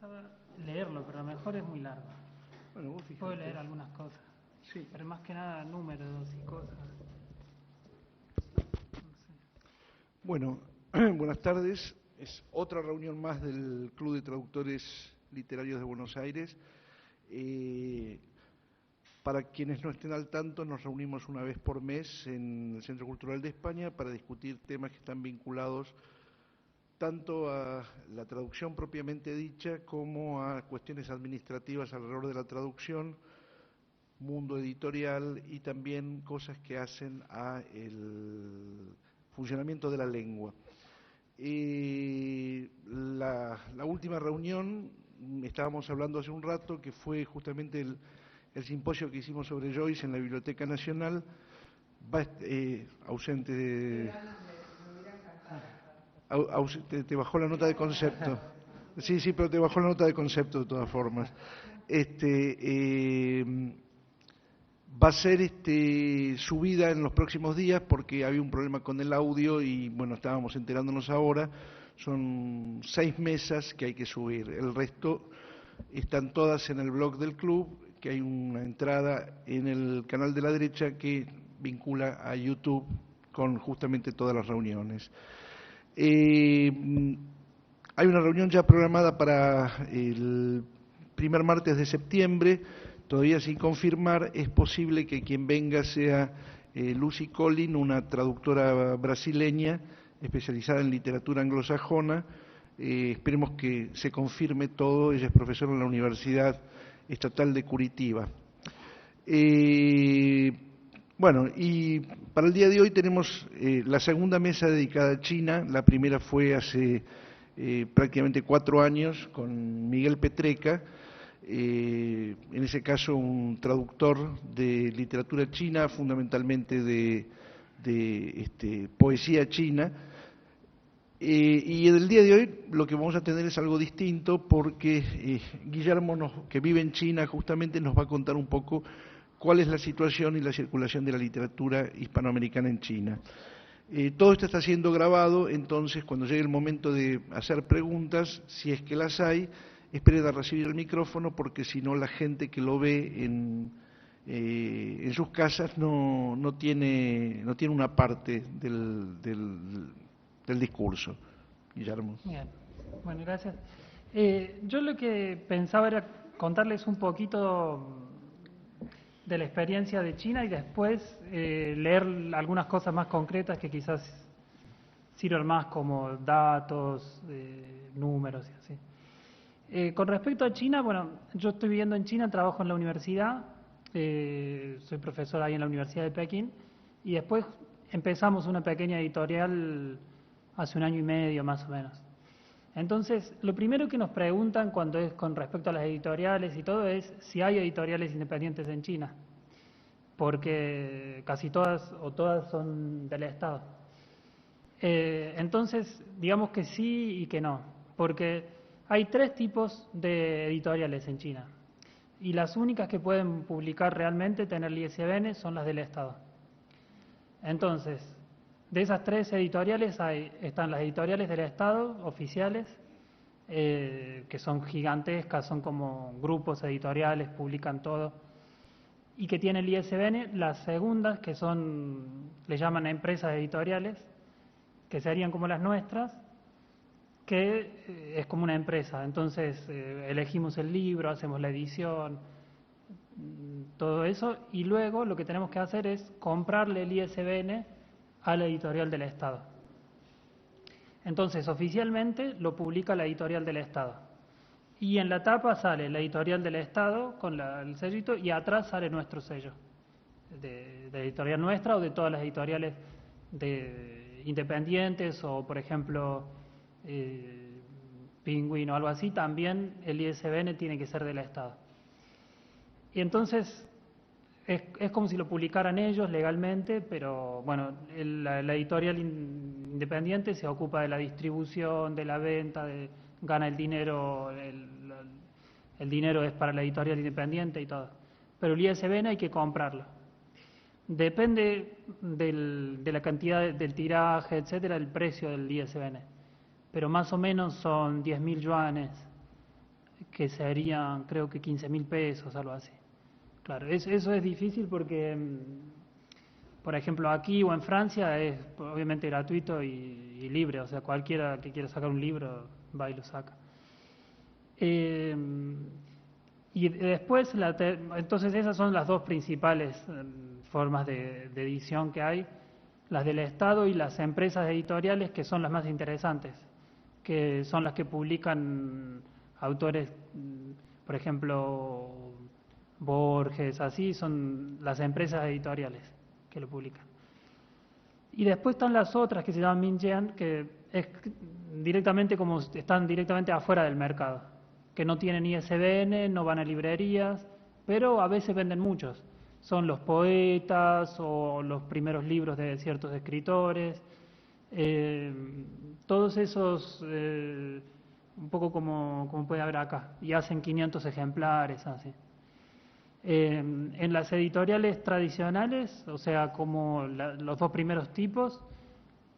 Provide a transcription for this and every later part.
pensaba leerlo, pero a lo mejor es muy largo. Bueno, vos fíjate. Puedo leer algunas cosas. Sí. Pero más que nada números y cosas. No sé. Bueno, buenas tardes. Es otra reunión más del Club de Traductores Literarios de Buenos Aires. Para quienes no estén al tanto, nos reunimos una vez por mes en el Centro Cultural de España para discutir temas que están vinculados tanto a la traducción propiamente dicha como a cuestiones administrativas alrededor de la traducción, mundo editorial y también cosas que hacen a el funcionamiento de la lengua. La última reunión, estábamos hablando hace un rato, que fue justamente el simposio que hicimos sobre Joyce en la Biblioteca Nacional, ausente de... Te bajó la nota de concepto. Sí, pero te bajó la nota de concepto de todas formas. Va a ser subida en los próximos días porque había un problema con el audio y bueno, estábamos enterándonos ahora. Son 6 mesas que hay que subir. El resto están todas en el blog del club, que hay una entrada en el canal de la derecha que vincula a YouTube con justamente todas las reuniones. Hay una reunión ya programada para el primer martes de septiembre, todavía sin confirmar. Es posible que quien venga sea Lucy Collin, una traductora brasileña especializada en literatura anglosajona. Esperemos que se confirme todo. Ella es profesora en la Universidad Estatal de Curitiba. Bueno, y para el día de hoy tenemos la segunda mesa dedicada a China. La primera fue hace prácticamente 4 años con Miguel Petreca, en ese caso un traductor de literatura china, fundamentalmente de poesía china. Y en el día de hoy lo que vamos a tener es algo distinto porque Guillermo, que vive en China, justamente nos va a contar un poco cuál es la situación y la circulación de la literatura hispanoamericana en China. Todo esto está siendo grabado, entonces cuando llegue el momento de hacer preguntas, si es que las hay, esperen a recibir el micrófono porque si no la gente que lo ve en sus casas no tiene una parte del discurso. Guillermo. Bien, bueno, gracias. Yo lo que pensaba era contarles un poquito de la experiencia de China y después leer algunas cosas más concretas que quizás sirvan más como datos, números y así. Con respecto a China, bueno, yo estoy viviendo en China, trabajo en la universidad, soy profesor ahí en la Universidad de Pekín y después empezamos una pequeña editorial hace 1 año y medio más o menos. Entonces, lo primero que nos preguntan cuando es con respecto a las editoriales y todo es si hay editoriales independientes en China, porque casi todas o todas son del Estado. Entonces, digamos que sí y que no, porque hay 3 tipos de editoriales en China y las únicas que pueden publicar realmente, tener el ISBN, son las del Estado. Entonces, de esas 3 editoriales están las editoriales del Estado, oficiales, que son gigantescas, son como grupos editoriales, publican todo, y que tienen el ISBN. Las segundas, que le llaman empresas editoriales, que serían como las nuestras, que es como una empresa. Entonces, elegimos el libro, hacemos la edición, todo eso, y luego lo que tenemos que hacer es comprarle el ISBN a la editorial del Estado. Entonces, oficialmente lo publica la editorial del Estado. Y en la tapa sale la editorial del Estado con el sellito y atrás sale nuestro sello. De editorial nuestra o de todas las editoriales independientes o, por ejemplo, Penguin o algo así, también el ISBN tiene que ser del Estado. Y entonces es como si lo publicaran ellos legalmente, pero bueno, la editorial independiente se ocupa de la distribución, de la venta, gana el dinero, el dinero es para la editorial independiente y todo. Pero el ISBN hay que comprarlo. Depende de la cantidad del tiraje, etcétera, el precio del ISBN. Pero más o menos son 10.000 yuanes. que serían creo que 15.000 pesos, algo así. Claro, eso es difícil porque, por ejemplo, aquí o en Francia es obviamente gratuito y libre, o sea, cualquiera que quiera sacar un libro va y lo saca. Eh, y después, entonces esas son las dos principales formas de edición que hay, las del Estado y las empresas editoriales, que son las más interesantes, que son las que publican autores, por ejemplo, Borges, así, son las empresas editoriales que lo publican. Y después están las otras que se llaman Minjean, que es directamente como están directamente afuera del mercado, que no tienen ISBN, no van a librerías, pero a veces venden muchos. Son los poetas o los primeros libros de ciertos escritores, todos esos, un poco como puede haber acá, y hacen 500 ejemplares, así. En las editoriales tradicionales, o sea, como los dos primeros tipos,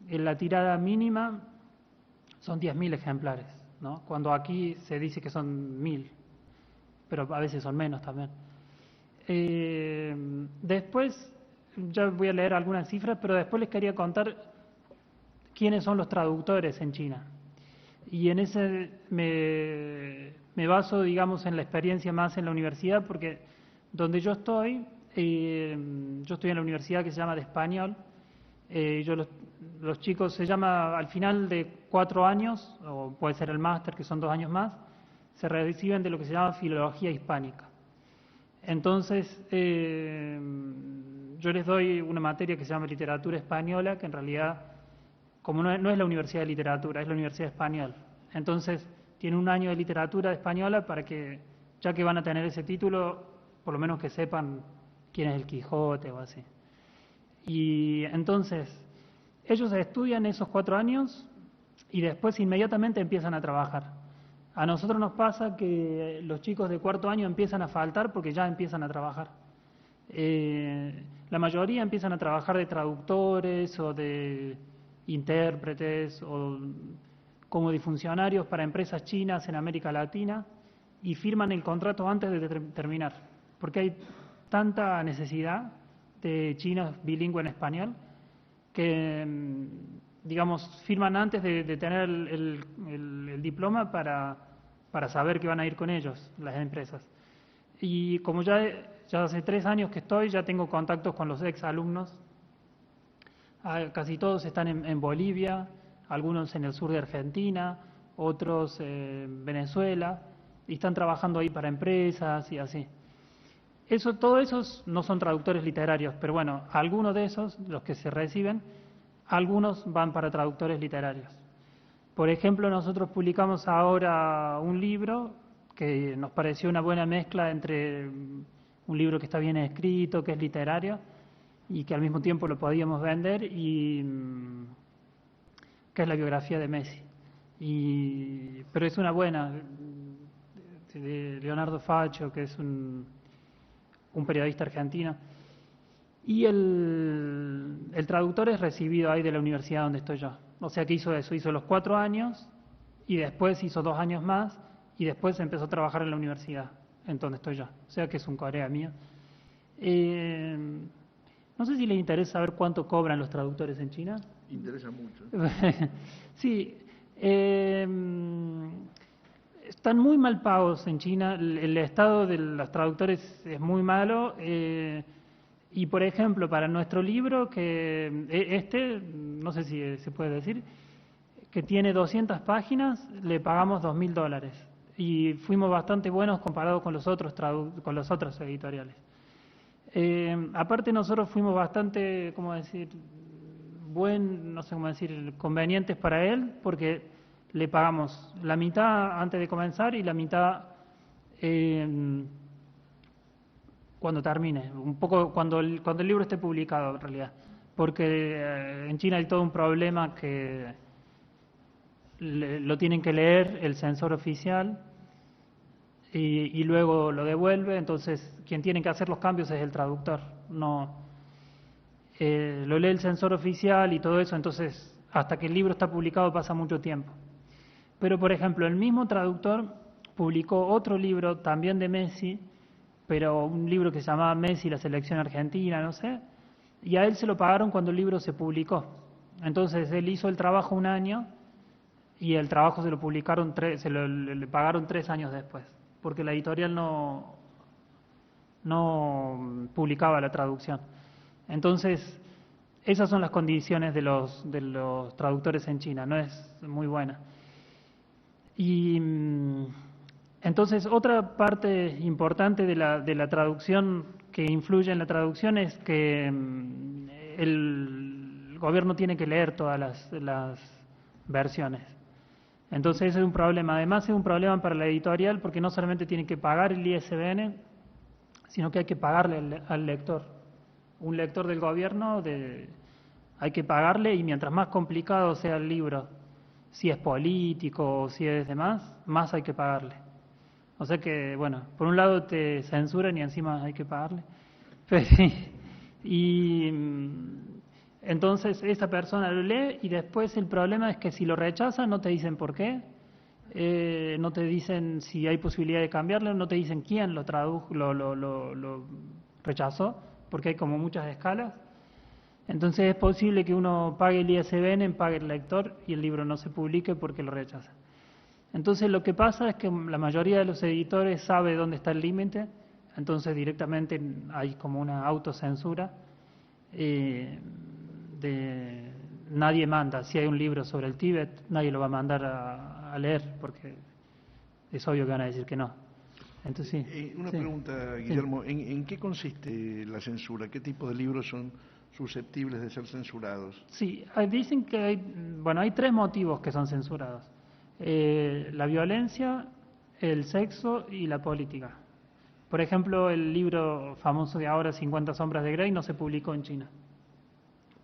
en la tirada mínima son 10.000 ejemplares, ¿no? Cuando aquí se dice que son 1.000, pero a veces son menos también. Después, ya voy a leer algunas cifras, pero después les quería contar quiénes son los traductores en China. Y en ese me baso, digamos, en la experiencia más en la universidad, porque donde yo estoy en la universidad que se llama de español. Los chicos se llama al final de 4 años, o puede ser el máster, que son 2 años más, se reciben de lo que se llama filología hispánica. Entonces, yo les doy una materia que se llama literatura española, que en realidad, como no es la Universidad de Literatura, es la Universidad Española. Entonces, tiene un año de literatura española para que, ya que van a tener ese título, por lo menos que sepan quién es el Quijote o así. Y entonces, ellos estudian esos 4 años y después inmediatamente empiezan a trabajar. A nosotros nos pasa que los chicos de 4.º año empiezan a faltar porque ya empiezan a trabajar. La mayoría empiezan a trabajar de traductores o de intérpretes o como de funcionarios para empresas chinas en América Latina y firman el contrato antes de terminar, porque hay tanta necesidad de chinos bilingües en español que, digamos, firman antes de tener el diploma para saber que van a ir con ellos, las empresas. Y como ya hace 3 años que estoy, ya tengo contactos con los exalumnos. Casi todos están en Bolivia, algunos en el sur de Argentina, otros en Venezuela, y están trabajando ahí para empresas y así. Todos esos no son traductores literarios, pero bueno, algunos de esos, los que se reciben, algunos van para traductores literarios. Por ejemplo, nosotros publicamos ahora un libro que nos pareció una buena mezcla entre un libro que está bien escrito, que es literario, y que al mismo tiempo lo podíamos vender, y que es la biografía de Messi. Pero es una buena, de Leonardo Faccio, que es un periodista argentino. Y el traductor es recibido ahí de la universidad donde estoy yo. O sea que hizo eso, hizo los 4 años y después hizo 2 años más y después empezó a trabajar en la universidad en donde estoy yo. O sea que es un colega mío. No sé si les interesa saber cuánto cobran los traductores en China. Interesa mucho. Sí. Están muy mal pagos en China. El estado de los traductores es muy malo. Y por ejemplo, para nuestro libro, que no sé si se puede decir, que tiene 200 páginas, le pagamos $2.000. Y fuimos bastante buenos comparados con los otros editoriales. Aparte nosotros fuimos bastante, no sé cómo decir, convenientes para él, porque le pagamos la mitad antes de comenzar y la mitad cuando termine, un poco cuando el libro esté publicado en realidad, porque en China hay todo un problema que lo tienen que leer el censor oficial y luego lo devuelve, entonces quien tiene que hacer los cambios es el traductor, no lo lee el censor oficial y todo eso, entonces hasta que el libro está publicado pasa mucho tiempo. Pero por ejemplo, el mismo traductor publicó otro libro también de Messi, pero un libro que se llamaba Messi, la selección argentina, no sé, y a él se lo pagaron cuando el libro se publicó. Entonces él hizo el trabajo un año y el trabajo se lo publicaron le pagaron 3 años después, porque la editorial no publicaba la traducción. Entonces, esas son las condiciones de los traductores en China, no es muy buena. Y entonces otra parte importante de la traducción que influye en la traducción es que el gobierno tiene que leer todas las versiones. Entonces ese es un problema. Además es un problema para la editorial porque no solamente tiene que pagar el ISBN, sino que hay que pagarle al lector. Un lector del gobierno hay que pagarle, y mientras más complicado sea el libro, si es político o si es demás, más hay que pagarle. O sea que, bueno, por un lado te censuran y encima hay que pagarle. Y entonces esa persona lo lee y después el problema es que si lo rechazan no te dicen por qué, no te dicen si hay posibilidad de cambiarlo, no te dicen quién lo rechazó, porque hay como muchas escalas. Entonces es posible que uno pague el ISBN, pague el lector y el libro no se publique porque lo rechaza. Entonces lo que pasa es que la mayoría de los editores sabe dónde está el límite, entonces directamente hay como una autocensura. Nadie manda, si hay un libro sobre el Tíbet, nadie lo va a mandar a leer porque es obvio que van a decir que no. Entonces, una sí, pregunta, Guillermo, ¿en qué consiste la censura? ¿Qué tipo de libros son susceptibles de ser censurados? Sí, dicen que hay 3 motivos que son censurados. La violencia, el sexo y la política. Por ejemplo, el libro famoso de ahora, 50 sombras de Grey, no se publicó en China,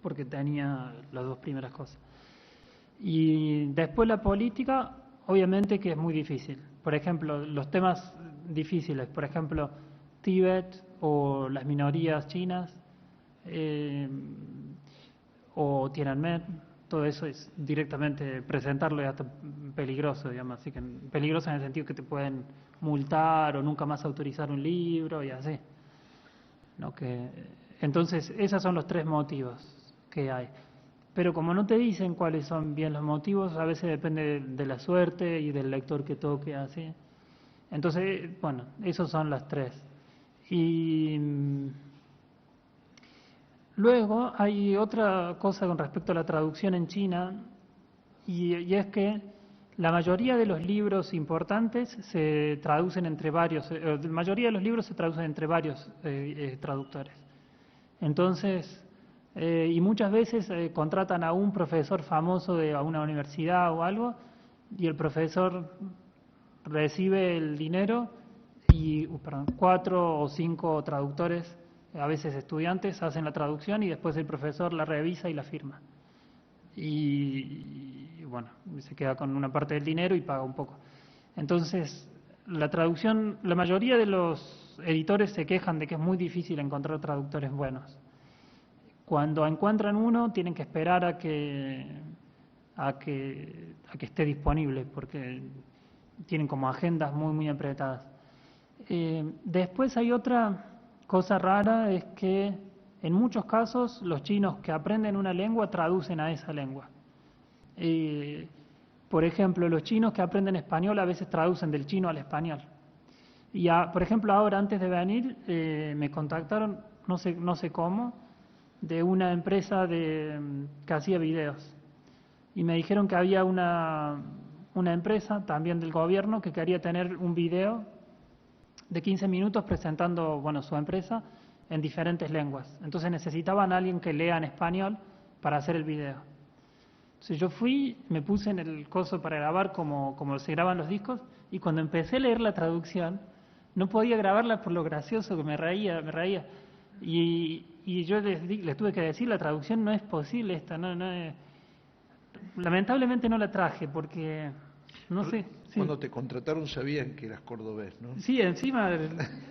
porque tenía las 2 primeras cosas. Y después la política, obviamente que es muy difícil. Por ejemplo, los temas difíciles, por ejemplo, Tíbet o las minorías chinas, o Tiananmen, todo eso es directamente presentarlo, es hasta peligroso, digamos, así que peligroso en el sentido que te pueden multar o nunca más autorizar un libro y así. ¿No? Entonces, esos son los 3 motivos que hay. Pero como no te dicen cuáles son bien los motivos, a veces depende de la suerte y del lector que toque, así. Entonces, bueno, esos son las 3. Y luego hay otra cosa con respecto a la traducción en China, y es que la mayoría de los libros importantes se traducen entre varios, la mayoría de los libros se traducen entre varios traductores. Entonces, y muchas veces contratan a un profesor famoso de a una universidad o algo, y el profesor recibe el dinero y 4 o 5 traductores, a veces estudiantes, hacen la traducción y después el profesor la revisa y la firma. Y bueno, se queda con una parte del dinero y paga un poco. Entonces, la traducción, la mayoría de los editores se quejan de que es muy difícil encontrar traductores buenos. Cuando encuentran uno, tienen que esperar a que esté disponible, porque tienen como agendas muy, muy apretadas. Después hay otra cosa rara, es que en muchos casos los chinos que aprenden una lengua traducen a esa lengua. Por ejemplo, los chinos que aprenden español a veces traducen del chino al español. Y por ejemplo, ahora antes de venir me contactaron, no sé cómo, de una empresa que hacía videos. Y me dijeron que había una empresa también del gobierno que quería tener un video de 15 minutos presentando, bueno, su empresa en diferentes lenguas. Entonces necesitaban a alguien que lea en español para hacer el video. Entonces yo fui, me puse en el coso para grabar como se graban los discos, y cuando empecé a leer la traducción, no podía grabarla por lo gracioso que me reía. Y yo les tuve que decir, la traducción no es posible esta, lamentablemente no la traje porque, no sé. Sí. Cuando te contrataron sabían que eras cordobés, ¿no? Sí, encima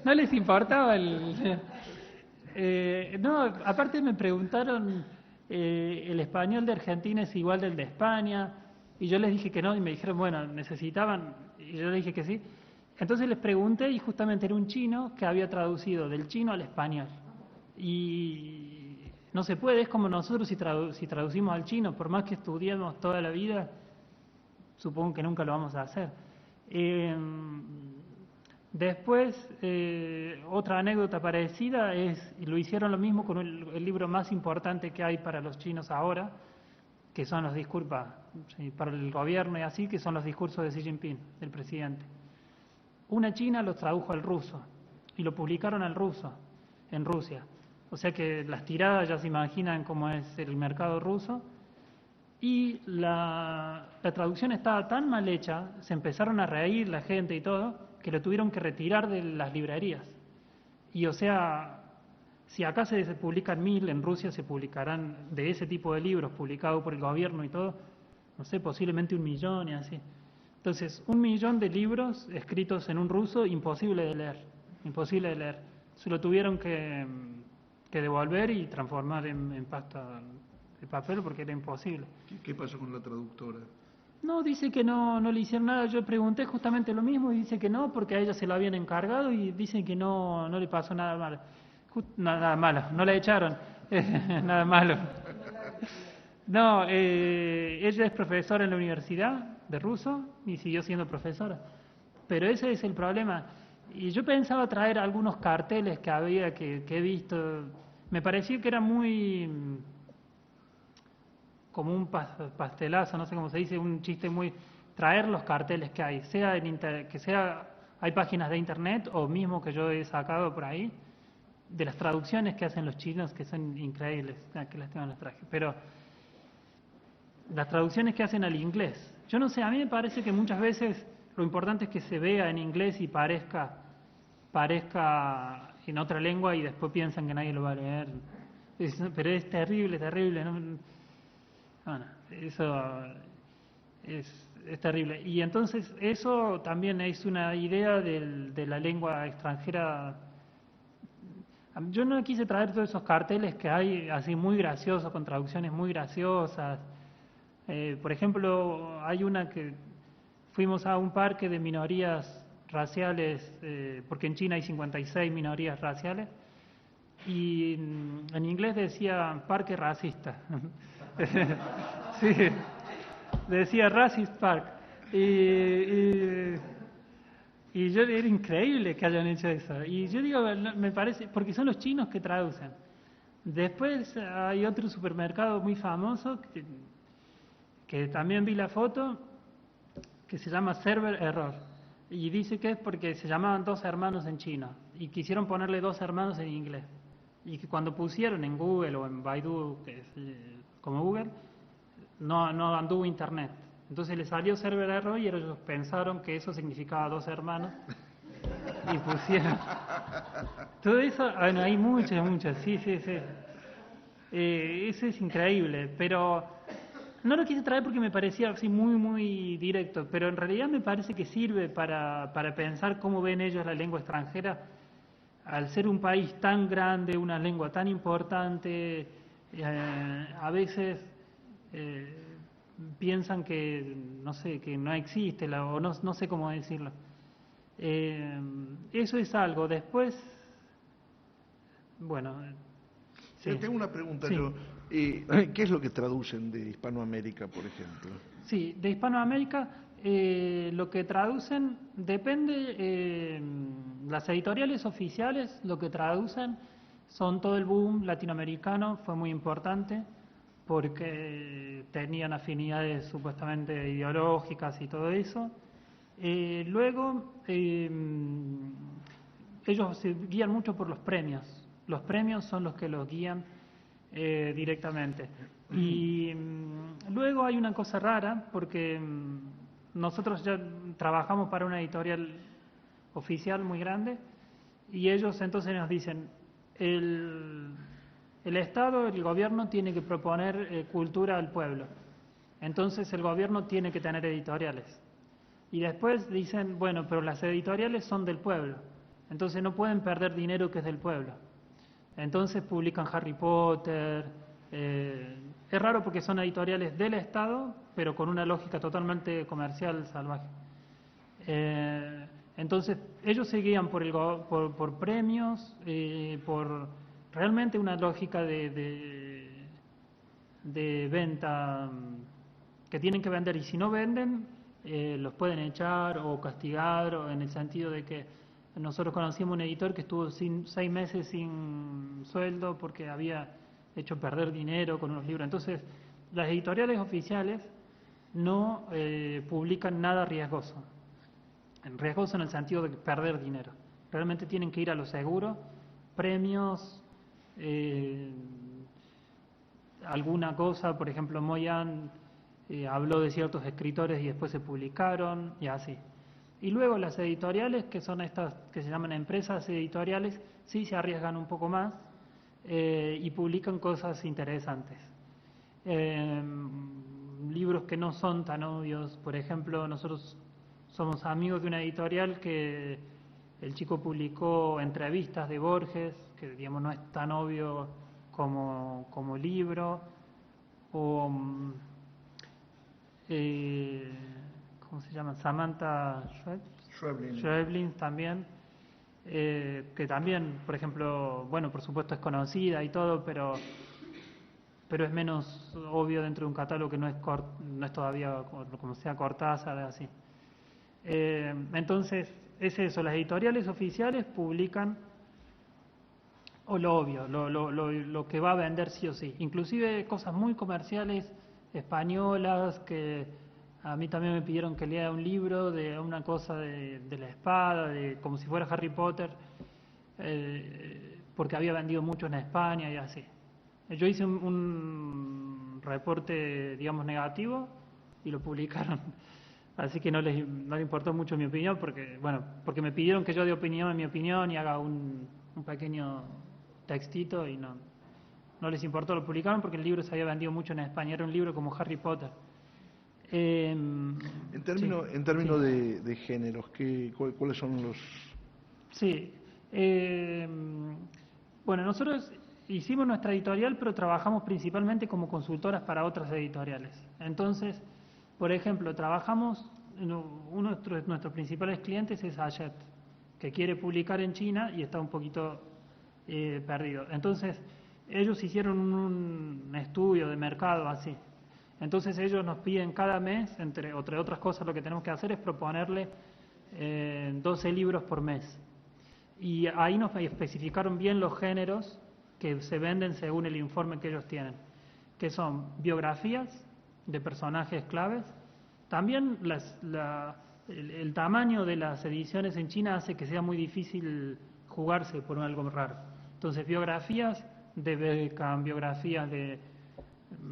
no les importaba no, aparte me preguntaron, ¿el español de Argentina es igual del de España? Y yo les dije que no, y me dijeron, bueno, necesitaban, y yo les dije que sí. Entonces les pregunté y justamente era un chino que había traducido del chino al español. Y no se puede, es como nosotros si traducimos al chino, por más que estudiemos toda la vida, supongo que nunca lo vamos a hacer. Después, otra anécdota parecida es, lo hicieron lo mismo con el libro más importante que hay para los chinos ahora, que son los discursos, para el gobierno y así, que son los discursos de Xi Jinping, del presidente. Una china los tradujo al ruso y lo publicaron al ruso, en Rusia. O sea que las tiradas ya se imaginan cómo es el mercado ruso. Y la traducción estaba tan mal hecha, se empezaron a reír la gente y todo, que lo tuvieron que retirar de las librerías. Y o sea, si acá se publican 1000, en Rusia se publicarán de ese tipo de libros publicados por el gobierno y todo, no sé, posiblemente 1 millón y así. Entonces, 1 millón de libros escritos en un ruso, imposible de leer, imposible de leer. Se lo tuvieron que devolver y transformar en pasta de papel porque era imposible. ¿Qué pasó con la traductora? No, dice que no le hicieron nada. Yo pregunté justamente lo mismo y dice que no, porque a ella se lo habían encargado y dicen que no le pasó nada malo. Nada malo, no la echaron, nada malo. No, ella es profesora en la universidad de ruso y siguió siendo profesora. Pero ese es el problema. Y yo pensaba traer algunos carteles que había, que he visto. Me pareció que era muy como un pastelazo, no sé cómo se dice, un chiste muy... Traer los carteles que hay, hay páginas de internet o mismo que yo he sacado por ahí, de las traducciones que hacen los chinos, que son increíbles, que las tengo en los trajes, pero las traducciones que hacen al inglés. Yo no sé, a mí me parece que muchas veces lo importante es que se vea en inglés y parezca en otra lengua y después piensan que nadie lo va a leer. Pero es terrible, terrible. Bueno, eso es terrible. Y entonces eso también es una idea de la lengua extranjera. Yo no quise traer todos esos carteles que hay así muy graciosos, con traducciones muy graciosas. Por ejemplo, hay una que fuimos a un parque de minorías raciales, porque en China hay 56 minorías raciales, y en inglés decía parque racista. Sí, decía Racist Park. Y yo, era increíble que hayan hecho eso. Y yo digo, me parece, porque son los chinos que traducen. Después hay otro supermercado muy famoso que también vi la foto, que se llama Server Error. Y dice que es porque se llamaban 2 hermanos en chino y quisieron ponerle 2 hermanos en inglés. Y que cuando pusieron en Google o en Baidu, que es como Google, no anduvo internet. Entonces le salió Server Error y ellos pensaron que eso significaba 2 hermanos y pusieron todo eso. Bueno, hay muchas, sí. Eso es increíble, pero no lo quise traer porque me parecía así muy directo, pero en realidad me parece que sirve para pensar cómo ven ellos la lengua extranjera. Al ser un país tan grande, una lengua tan importante, a veces piensan que, no sé, que no existe, o no sé cómo decirlo. Eso es algo. Después, bueno... Sí. Tengo una pregunta sí. yo. ¿Qué es lo que traducen de Hispanoamérica, por ejemplo? Sí, de Hispanoamérica lo que traducen depende, las editoriales oficiales lo que traducen son todo el boom latinoamericano, fue muy importante porque tenían afinidades supuestamente ideológicas y todo eso. Luego, ellos se guían mucho por los premios son los que los guían directamente. Y luego hay una cosa rara, porque nosotros ya trabajamos para una editorial oficial muy grande, y ellos entonces nos dicen, el Estado, el gobierno tiene que proponer cultura al pueblo, entonces el gobierno tiene que tener editoriales. Y después dicen, bueno, pero las editoriales son del pueblo, entonces no pueden perder dinero que es del pueblo. Entonces publican Harry Potter. Es raro porque son editoriales del Estado, pero con una lógica totalmente comercial salvaje. Entonces, ellos se guían por premios, por realmente una lógica de venta que tienen que vender, y si no venden, los pueden echar o castigar, o en el sentido de que nosotros conocimos un editor que estuvo 6 meses sin sueldo porque había hecho perder dinero con unos libros. Entonces, las editoriales oficiales no publican nada riesgoso. Riesgoso en el sentido de perder dinero. Realmente tienen que ir a lo seguro, premios, alguna cosa, por ejemplo, Moyan habló de ciertos escritores y después se publicaron, y así. Y luego las editoriales, que son estas que se llaman empresas editoriales, sí se arriesgan un poco más y publican cosas interesantes. Libros que no son tan obvios, por ejemplo, nosotros somos amigos de una editorial que el chico publicó entrevistas de Borges, que digamos no es tan obvio como libro, o ¿cómo se llama? Samantha Schweblin también, que también, por ejemplo, bueno, por supuesto es conocida y todo, pero es menos obvio dentro de un catálogo que no es todavía como sea Cortázar, así. Entonces, es eso, las editoriales oficiales publican o lo obvio, lo que va a vender sí o sí. Inclusive cosas muy comerciales españolas, que a mí también me pidieron que lea un libro de una cosa de la espada, como si fuera Harry Potter, porque había vendido mucho en España y así. Yo hice un reporte, digamos, negativo y lo publicaron. Así que no les importó mucho mi opinión, porque me pidieron que yo dé opinión en mi opinión y haga un pequeño textito, y no les importó, lo publicaron porque el libro se había vendido mucho en España, era un libro como Harry Potter. En términos sí. de géneros, ¿cuáles son los...? Sí. Bueno, nosotros hicimos nuestra editorial, pero trabajamos principalmente como consultoras para otras editoriales. Entonces, por ejemplo, uno de nuestros principales clientes es Hachette, que quiere publicar en China y está un poquito perdido. Entonces, ellos hicieron un estudio de mercado así. Entonces, ellos nos piden cada mes, entre otras cosas, lo que tenemos que hacer es proponerle 12 libros por mes. Y ahí nos especificaron bien los géneros que se venden según el informe que ellos tienen, que son biografías de personajes claves. También el tamaño de las ediciones en China hace que sea muy difícil jugarse por algo raro. Entonces, biografías de Beckham, biografías de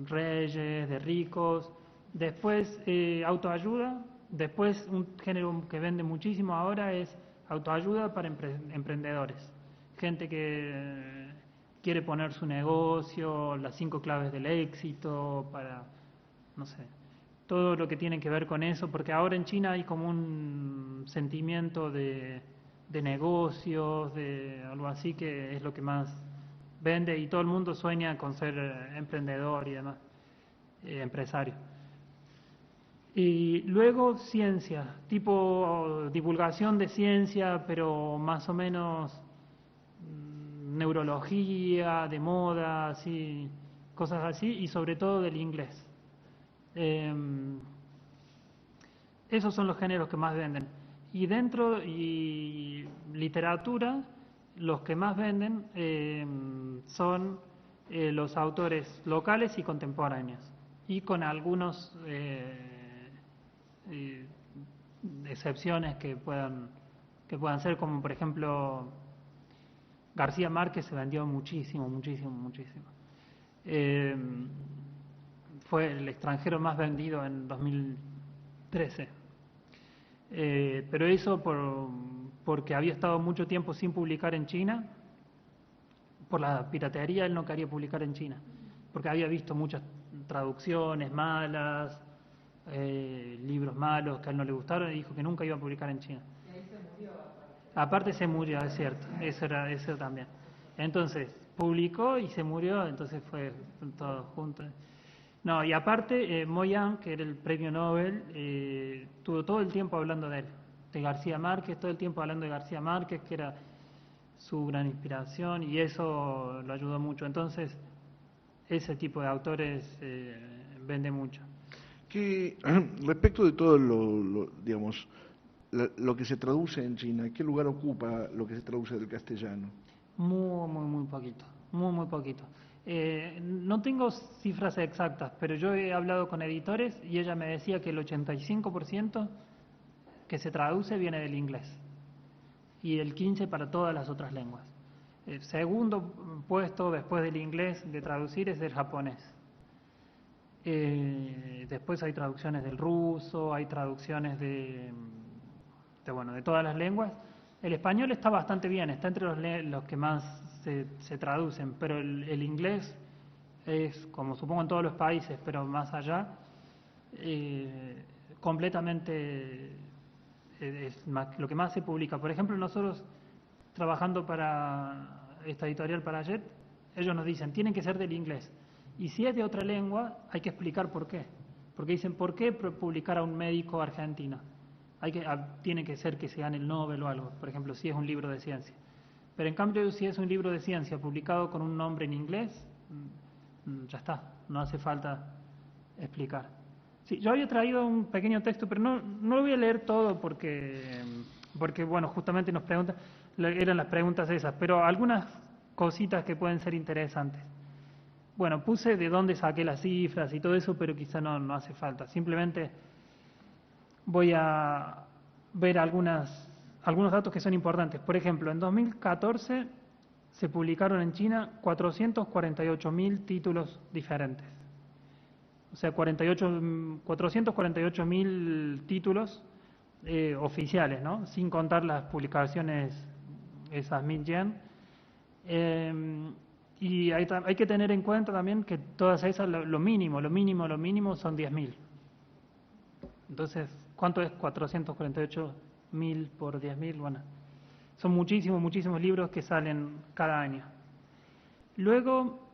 reyes, de ricos. Después, autoayuda. Después, un género que vende muchísimo ahora es autoayuda para emprendedores. Gente que quiere poner su negocio, las 5 claves del éxito, para, no sé, todo lo que tiene que ver con eso, porque ahora en China hay como un sentimiento de negocios, de algo así, que es lo que más vende, y todo el mundo sueña con ser emprendedor y demás, empresario. Y luego ciencia, tipo divulgación de ciencia, pero más o menos neurología, de moda, así, cosas así, y sobre todo del inglés. Esos son los géneros que más venden. Y literatura, los que más venden son los autores locales y contemporáneos, y con algunos excepciones que puedan ser, como por ejemplo García Márquez se vendió muchísimo. Fue el extranjero más vendido en 2013. Pero eso porque había estado mucho tiempo sin publicar en China. Por la piratería él no quería publicar en China, porque había visto muchas traducciones malas, libros malos que a él no le gustaron, y dijo que nunca iba a publicar en China. Y ahí se murió. Aparte se murió, es cierto, eso también. Entonces, publicó y se murió, entonces fue todo junto. No, y aparte, Mo Yan, que era el premio Nobel, estuvo todo el tiempo hablando de él. de García Márquez, todo el tiempo hablando de García Márquez, que era su gran inspiración, y eso lo ayudó mucho. Entonces, ese tipo de autores vende mucho. Que respecto de todo digamos, lo que se traduce en China, ¿qué lugar ocupa lo que se traduce del castellano? Muy poquito, muy poquito. No tengo cifras exactas, pero yo he hablado con editores y ella me decía que el 85% que se traduce viene del inglés y el 15% para todas las otras lenguas. El segundo puesto después del inglés de traducir es del japonés. Después hay traducciones del ruso, hay traducciones de todas las lenguas. El español está bastante bien, está entre los que más se traducen, pero el inglés es, como supongo en todos los países, pero más allá, completamente lo que más se publica. Por ejemplo, nosotros trabajando para esta editorial, para Jet, ellos nos dicen, tienen que ser del inglés. Y si es de otra lengua, hay que explicar por qué. Porque dicen, ¿por qué publicar a un médico argentino? Tiene que ser que se gane el Nobel o algo, por ejemplo, si es un libro de ciencia. Pero en cambio, si es un libro de ciencia publicado con un nombre en inglés, ya está, no hace falta explicar. Sí, yo había traído un pequeño texto, pero no lo voy a leer todo porque bueno, justamente nos preguntan, eran las preguntas esas, pero algunas cositas que pueden ser interesantes. Bueno, puse de dónde saqué las cifras y todo eso, pero quizá no hace falta. Simplemente voy a ver algunos datos que son importantes. Por ejemplo, en 2014 se publicaron en China 448.000 títulos diferentes. O sea, 448.000 títulos oficiales, ¿no? Sin contar las publicaciones, esas Minyan. Y hay que tener en cuenta también que todas esas, lo mínimo son 10.000. Entonces, ¿cuánto es 448.000 por 10.000? Bueno, son muchísimos libros que salen cada año. Luego,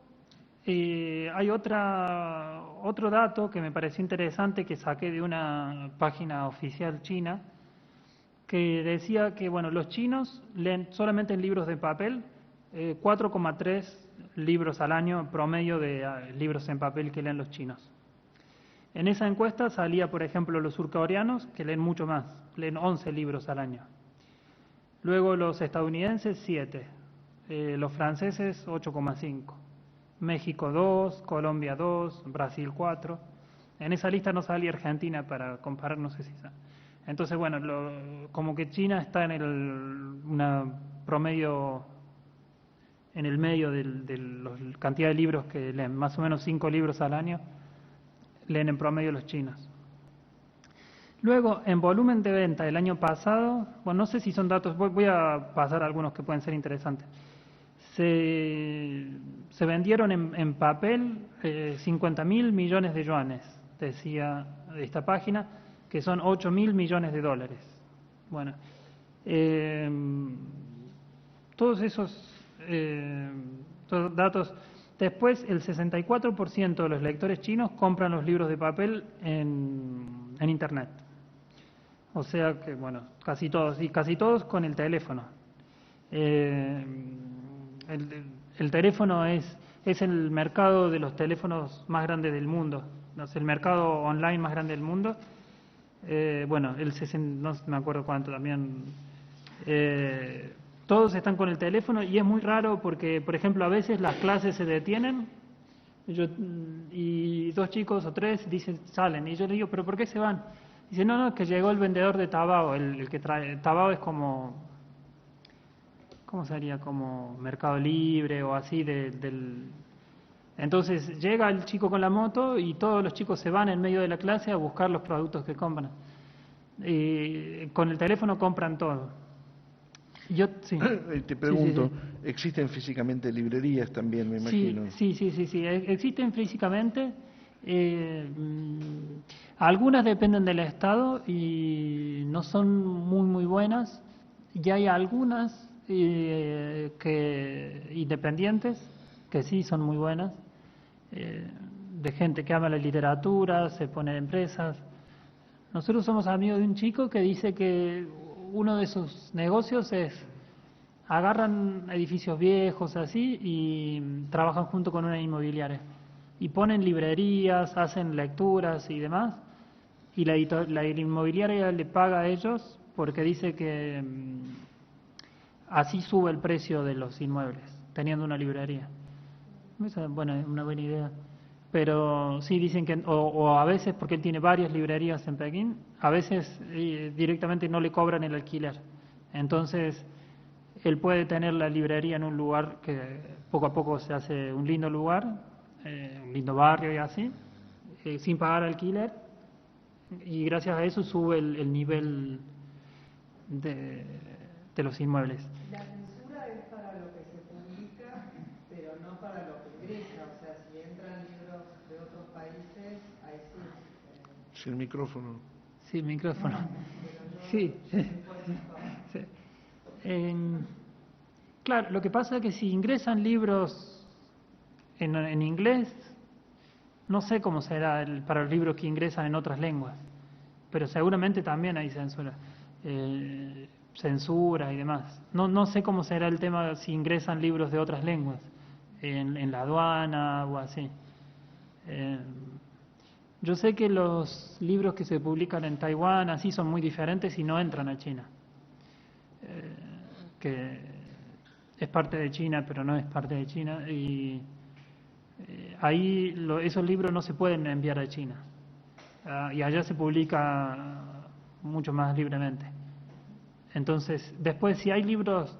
hay otro dato que me pareció interesante que saqué de una página oficial china, que decía que los chinos leen solamente en libros de papel 4,3 libros al año promedio de libros en papel que leen los chinos. En esa encuesta salía, por ejemplo, los surcoreanos, que leen mucho más, leen 11 libros al año. Luego los estadounidenses, 7. Los franceses, 8,5. México, 2. Colombia, 2. Brasil, 4. En esa lista no salía Argentina para comparar, no sé si sabe. Entonces, como que China está en una promedio en el medio de la cantidad de libros que leen, más o menos 5 libros al año leen en promedio los chinos. Luego, en volumen de venta el año pasado, no sé si son datos, voy a pasar algunos que pueden ser interesantes. Se vendieron en papel 50.000 millones de yuanes, decía esta página, que son 8.000 millones de dólares. Bueno, todos esos datos. Después, el 64% de los lectores chinos compran los libros de papel en Internet. O sea que, casi todos, y casi todos con el teléfono. El teléfono es el mercado de los teléfonos más grande del mundo, es el mercado online más grande del mundo. No me acuerdo cuánto también. Todos están con el teléfono y es muy raro porque, por ejemplo, a veces las clases se detienen y 2 chicos o 3 salen. Y yo le digo, ¿pero por qué se van? Dice, no, es que llegó el vendedor de Taobao, el que trae. Taobao es como, ¿cómo sería? Como Mercado Libre o así. Entonces llega el chico con la moto y todos los chicos se van en medio de la clase a buscar los productos que compran. Con el teléfono compran todo. Sí. Te pregunto, Sí. ¿existen físicamente librerías también, me imagino? Sí. Existen físicamente. Algunas dependen del Estado y no son muy buenas. Y hay algunas independientes que sí son muy buenas, de gente que ama la literatura, se pone en empresas. Nosotros somos amigos de un chico que dice que uno de sus negocios es, agarran edificios viejos así y trabajan junto con una inmobiliaria. Y ponen librerías, hacen lecturas y demás. Y la inmobiliaria le paga a ellos porque dice que así sube el precio de los inmuebles, teniendo una librería. Esa, bueno, es una buena idea. Pero sí dicen que, o a veces, porque él tiene varias librerías en Pekín, a veces directamente no le cobran el alquiler. Entonces, él puede tener la librería en un lugar que poco a poco se hace un lindo lugar, un lindo barrio y así, sin pagar alquiler, y gracias a eso sube el nivel de, de los inmuebles. La censura es para lo que se publica, pero no para lo que ingresa. O sea, si entran libros de otros países, ahí sí. Sí, el micrófono. Sí, el micrófono. Sí. Sí. Claro, lo que pasa es que si ingresan libros en inglés, no sé cómo será para los libros que ingresan en otras lenguas, pero seguramente también hay censura. Censura y demás. No sé cómo será el tema si ingresan libros de otras lenguas, en la aduana o así. Yo sé que los libros que se publican en Taiwán así son muy diferentes y no entran a China. Que es parte de China, pero no es parte de China. Y ahí esos libros no se pueden enviar a China. Y allá se publica mucho más libremente. Entonces, después, si hay libros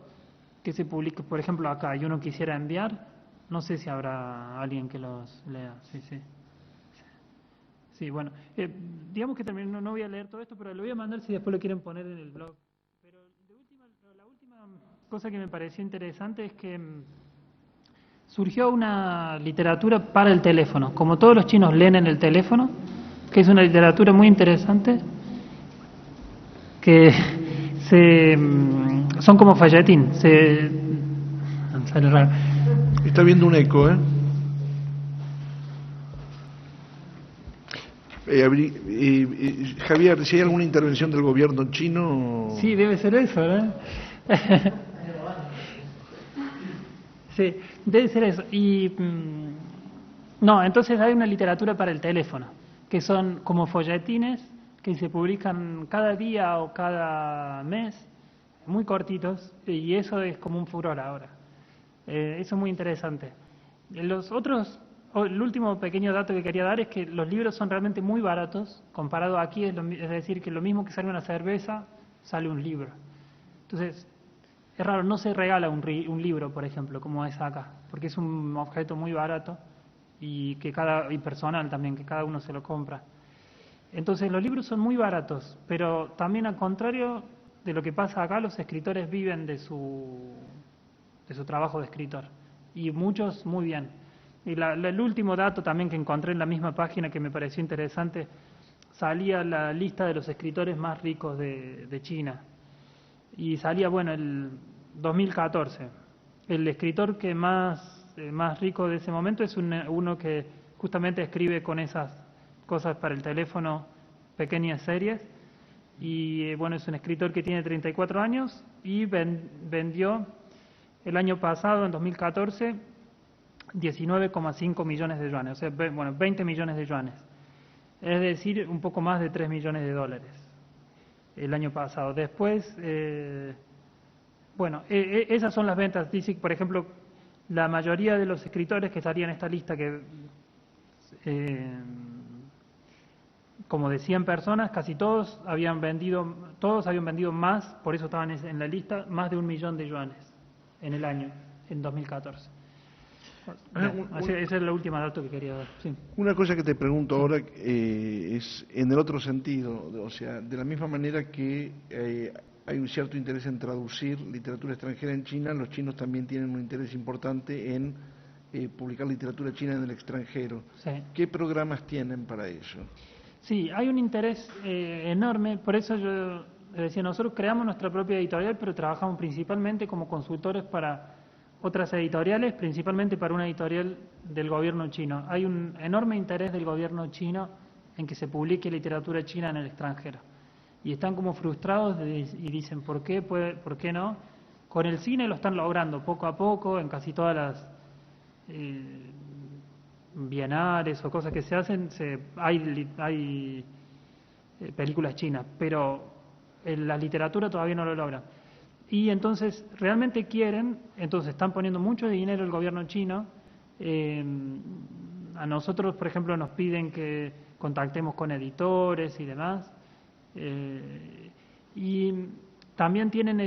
que se publican, por ejemplo, acá, y uno quisiera enviar, no sé si habrá alguien que los lea. Sí, bueno, digamos que también no voy a leer todo esto, pero lo voy a mandar si después lo quieren poner en el blog. Pero la última cosa que me pareció interesante es que surgió una literatura para el teléfono. Como todos los chinos leen en el teléfono, que es una literatura muy interesante, que son como folletín. Sale raro. Está viendo un eco, ¿eh? Javier, si hay alguna intervención del gobierno chino... Sí, debe ser eso, ¿no? Sí, debe ser eso. Y no, entonces hay una literatura para el teléfono, que son como folletines que se publican cada día o cada mes, muy cortitos, y eso es como un furor ahora. Eso es muy interesante. Los otros, el último pequeño dato que quería dar es que los libros son realmente muy baratos, comparado aquí, es decir, que lo mismo que sale una cerveza, sale un libro. Entonces, es raro, no se regala un libro, por ejemplo, como es acá, porque es un objeto muy barato y personal también, que cada uno se lo compra. Entonces los libros son muy baratos, pero también al contrario de lo que pasa acá, los escritores viven de su trabajo de escritor, y muchos muy bien. Y el último dato también que encontré en la misma página que me pareció interesante, salía la lista de los escritores más ricos de China. Y salía, bueno, el 2014. El escritor que más rico de ese momento es uno que justamente escribe con esas cosas para el teléfono, pequeñas series. Y bueno, es un escritor que tiene 34 años y vendió el año pasado, en 2014, 19,5 millones de yuanes, o sea, 20 millones de yuanes. Es decir, un poco más de 3 millones de dólares el año pasado. Después, esas son las ventas. Dice, por ejemplo, la mayoría de los escritores que estarían en esta lista, que como de 100 personas, casi todos habían vendido más, por eso estaban en la lista, más de 1 millón de yuanes en el año, en 2014. Ese es el último dato que quería dar. Sí. Una cosa que te pregunto ahora es en el otro sentido, o sea, de la misma manera que hay un cierto interés en traducir literatura extranjera en China, los chinos también tienen un interés importante en publicar literatura china en el extranjero. Sí. ¿Qué programas tienen para eso? Sí, hay un interés enorme, por eso yo decía, nosotros creamos nuestra propia editorial, pero trabajamos principalmente como consultores para otras editoriales, principalmente para una editorial del gobierno chino. Hay un enorme interés del gobierno chino en que se publique literatura china en el extranjero. y están como frustrados y dicen ¿por qué no? Con el cine lo están logrando poco a poco, en casi todas las bienales o cosas que se hacen, hay películas chinas, pero en la literatura todavía no lo logran. Y entonces realmente entonces están poniendo mucho dinero el gobierno chino. A nosotros, por ejemplo, nos piden que contactemos con editores y demás. Y también tienen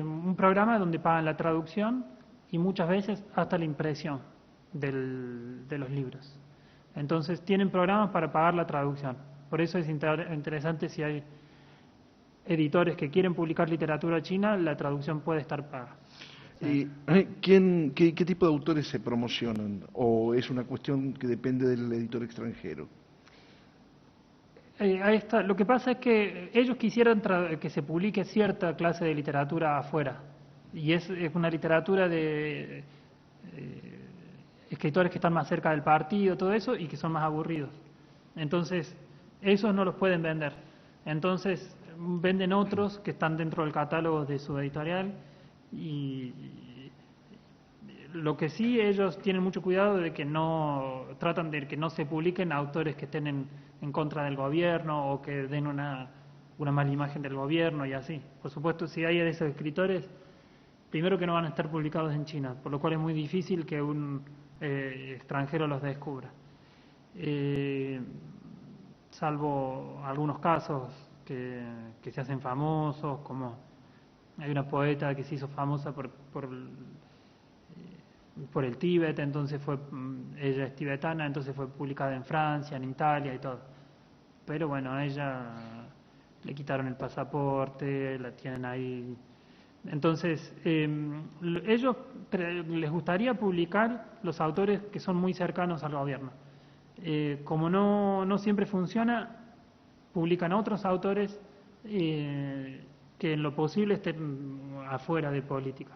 un programa donde pagan la traducción y muchas veces hasta la impresión de los libros. Entonces tienen programas para pagar la traducción. Por eso es interesante, si hay editores que quieren publicar literatura china, la traducción puede estar paga. ¿Y qué tipo de autores se promocionan? ¿O es una cuestión que depende del editor extranjero? Ahí está. Lo que pasa es que ellos quisieran que se publique cierta clase de literatura afuera. Y es una literatura de escritores que están más cerca del partido, todo eso, y que son más aburridos. Entonces, esos no los pueden vender. Entonces, venden otros que están dentro del catálogo de su editorial. Y lo que sí, ellos tienen mucho cuidado de que tratan de que no se publiquen autores que estén en contra del gobierno o que den una mala imagen del gobierno y así. Por supuesto, si hay de esos escritores, primero que no van a estar publicados en China, por lo cual es muy difícil que un extranjero los descubra. Salvo algunos casos que se hacen famosos, como hay una poeta que se hizo famosa por el Tíbet, entonces ella es tibetana, entonces fue publicada en Francia, en Italia y todo. Pero bueno, a ella le quitaron el pasaporte, la tienen ahí. Entonces, ellos les gustaría publicar los autores que son muy cercanos al gobierno. Como no siempre funciona, publican otros autores que en lo posible estén afuera de política.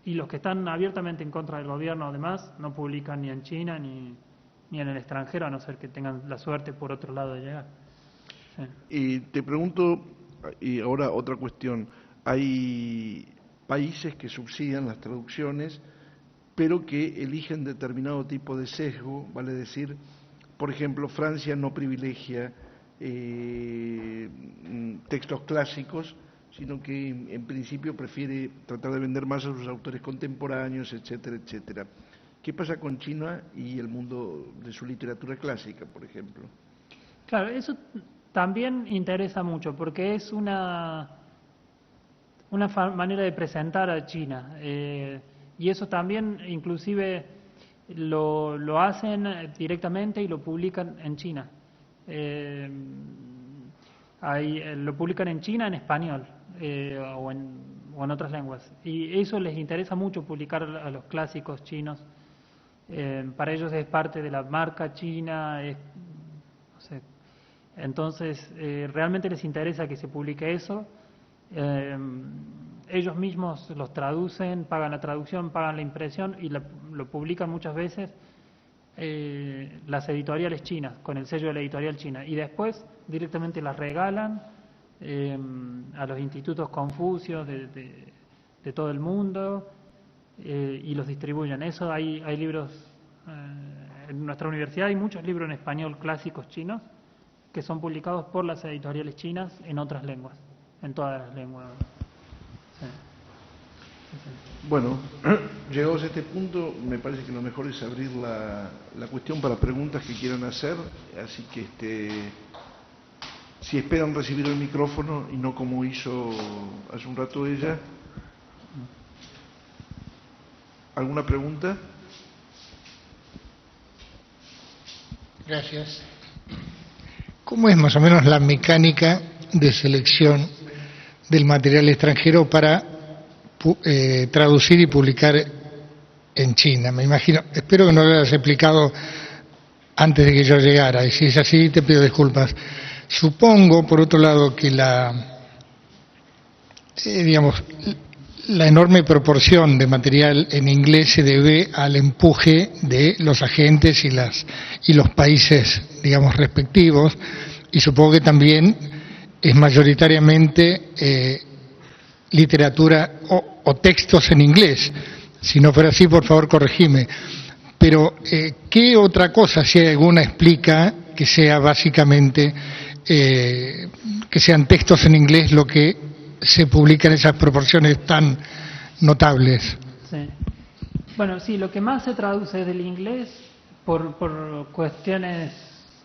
Y los que están abiertamente en contra del gobierno, además, no publican ni en China ni en el extranjero, a no ser que tengan la suerte por otro lado de llegar. Sí. Y te pregunto, y ahora otra cuestión, hay países que subsidian las traducciones, pero que eligen determinado tipo de sesgo, vale decir, por ejemplo, Francia no privilegia textos clásicos, sino que en principio prefiere tratar de vender más a sus autores contemporáneos, etcétera, etcétera. ¿Qué pasa con China y el mundo de su literatura clásica, por ejemplo? Claro, eso también interesa mucho, porque es una manera de presentar a China. Y eso también, inclusive, lo hacen directamente y lo publican en China. Lo publican en China en español o en otras lenguas. Y eso les interesa mucho, publicar a los clásicos chinos. Para ellos es parte de la marca china. No sé. Entonces, realmente les interesa que se publique eso. Ellos mismos los traducen, pagan la traducción, pagan la impresión y lo publican muchas veces las editoriales chinas, con el sello de la editorial china, y después directamente las regalan a los institutos Confucios de todo el mundo y los distribuyen. Eso hay libros en nuestra universidad, hay muchos libros en español clásicos chinos que son publicados por las editoriales chinas en otras lenguas, en todas las lenguas. Sí. Bueno, llegados a este punto, me parece que lo mejor es abrir la cuestión para preguntas que quieran hacer, así que si esperan recibir el micrófono y no como hizo hace un rato ella. ¿Alguna pregunta? Gracias. ¿Cómo es más o menos la mecánica de selección del material extranjero para traducir y publicar en China? Me imagino, espero que no lo hayas explicado antes de que yo llegara, y si es así te pido disculpas. Supongo, por otro lado, que la enorme proporción de material en inglés se debe al empuje de los agentes y los países, digamos, respectivos, y supongo que también es mayoritariamente literatura o textos en inglés. Si no fuera así, por favor, corregime. Pero, ¿qué otra cosa, si hay alguna, explica que sea básicamente, que sean textos en inglés lo que se publica en esas proporciones tan notables? Sí. Bueno, sí, lo que más se traduce del inglés por cuestiones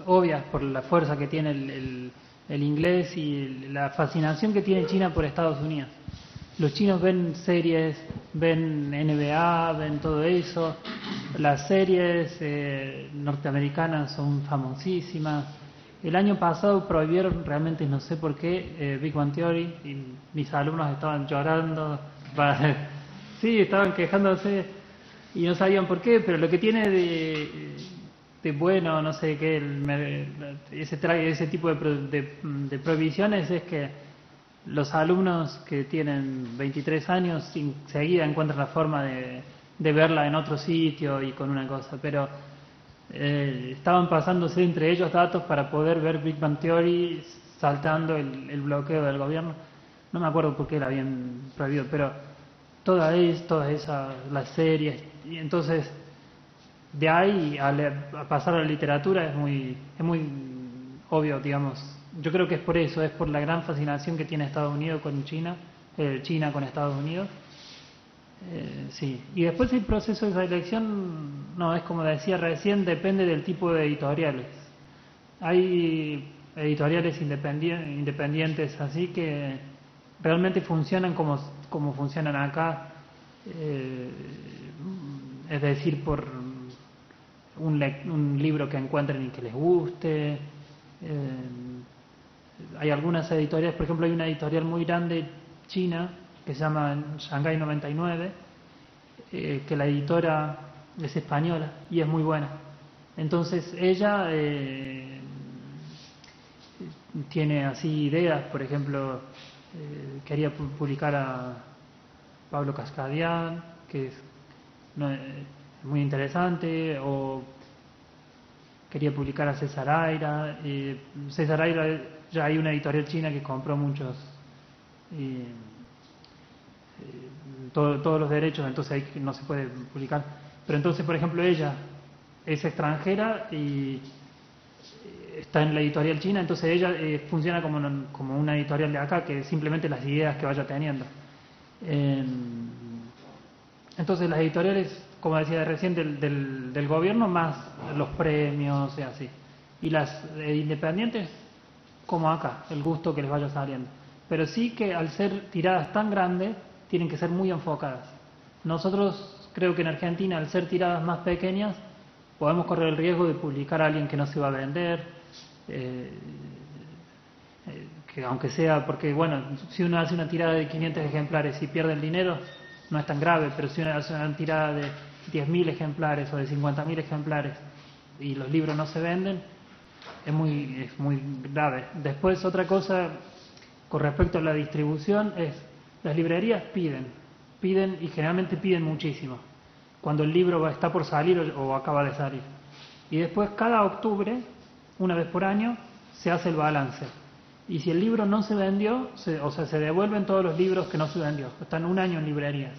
obvias, por la fuerza que tiene el inglés y la fascinación que tiene China por Estados Unidos. Los chinos ven series, ven NBA, ven todo eso. Las series norteamericanas son famosísimas. El año pasado prohibieron, realmente no sé por qué, Big Bang Theory, y mis alumnos estaban llorando. Sí, estaban quejándose y no sabían por qué, pero lo que tiene de bueno, no sé qué, ese tipo de prohibiciones es que los alumnos que tienen 23 años enseguida encuentran la forma de verla en otro sitio y con una cosa, pero estaban pasándose entre ellos datos para poder ver Big Bang Theory saltando el bloqueo del gobierno. No me acuerdo por qué la habían prohibido, pero todas esas, las series, y entonces de ahí a pasar a la literatura es muy obvio, digamos. Yo creo que es por eso, es por la gran fascinación que tiene Estados Unidos con China, China con Estados Unidos. Sí, y después el proceso de selección, no, es como decía recién, depende del tipo de editoriales. Hay editoriales independientes así que realmente funcionan como funcionan acá, es decir, por un libro que encuentren y que les guste. Hay algunas editoriales, por ejemplo, hay una editorial muy grande china que se llama Shanghai 99, que la editora es española y es muy buena. Entonces ella tiene así ideas, por ejemplo, quería publicar a Pablo Cascadian, que es muy interesante, o quería publicar a César Aira. César Aira, ya hay una editorial china que compró muchos, todos los derechos, entonces ahí no se puede publicar. Pero entonces, por ejemplo, ella es extranjera y está en la editorial china, entonces ella funciona como una editorial de acá, que simplemente las ideas que vaya teniendo. Entonces las editoriales, como decía recién, del gobierno, más los premios y así. Y las independientes, como acá, el gusto que les vaya saliendo. Pero sí que al ser tiradas tan grandes, tienen que ser muy enfocadas. Nosotros, creo que en Argentina, al ser tiradas más pequeñas, podemos correr el riesgo de publicar a alguien que no se va a vender, que aunque sea, porque bueno, si uno hace una tirada de 500 ejemplares y pierde el dinero, no es tan grave, pero si uno hace una tirada de 10.000 ejemplares o de 50.000 ejemplares y los libros no se venden, es muy grave. Después, otra cosa con respecto a la distribución es, las librerías piden y generalmente piden muchísimo cuando el libro está por salir o acaba de salir. Y después, cada octubre, una vez por año, se hace el balance. Y si el libro no se vendió, se devuelven todos los libros que no se vendió. Están un año en librerías.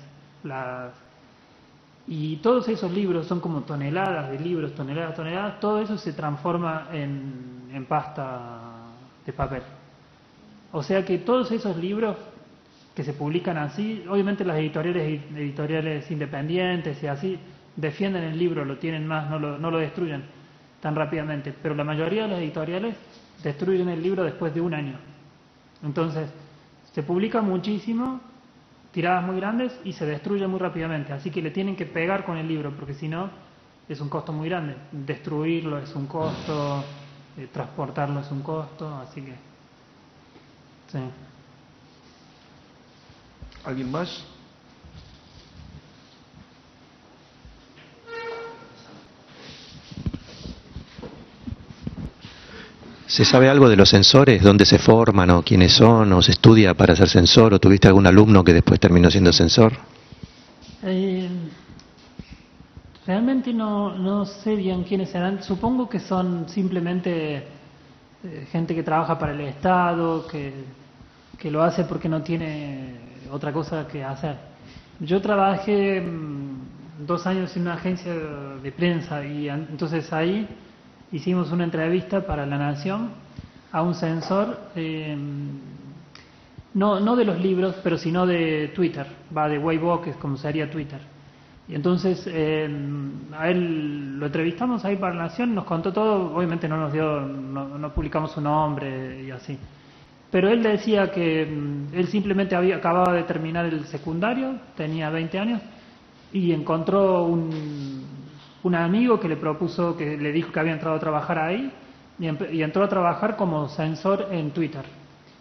Y todos esos libros son como toneladas de libros, toneladas, todo eso se transforma en pasta de papel. O sea que todos esos libros que se publican así, obviamente las editoriales independientes y así, defienden el libro, lo tienen más, no lo destruyen tan rápidamente, pero la mayoría de las editoriales destruyen el libro después de un año. Entonces, se publica muchísimo, tiradas muy grandes, y se destruye muy rápidamente, así que le tienen que pegar con el libro, porque si no, es un costo muy grande. Destruirlo es un costo, transportarlo es un costo, así que... sí. ¿Alguien más? ¿Se sabe algo de los censores? ¿Dónde se forman o quiénes son? ¿O se estudia para ser censor? ¿O tuviste algún alumno que después terminó siendo censor? Realmente no sé bien quiénes serán. Supongo que son simplemente gente que trabaja para el Estado, que lo hace porque no tiene otra cosa que hacer. Yo trabajé 2 años en una agencia de prensa y entonces ahí hicimos una entrevista para La Nación a un censor, no de los libros, pero sino de Twitter, de Weibo, que es como sería Twitter. Y entonces a él lo entrevistamos ahí para La Nación, nos contó todo, obviamente no nos dio, no publicamos su nombre y así. Pero él decía que él simplemente acababa de terminar el secundario, tenía 20 años, y encontró un amigo que le propuso, que le dijo que había entrado a trabajar ahí, y entró a trabajar como censor en Twitter.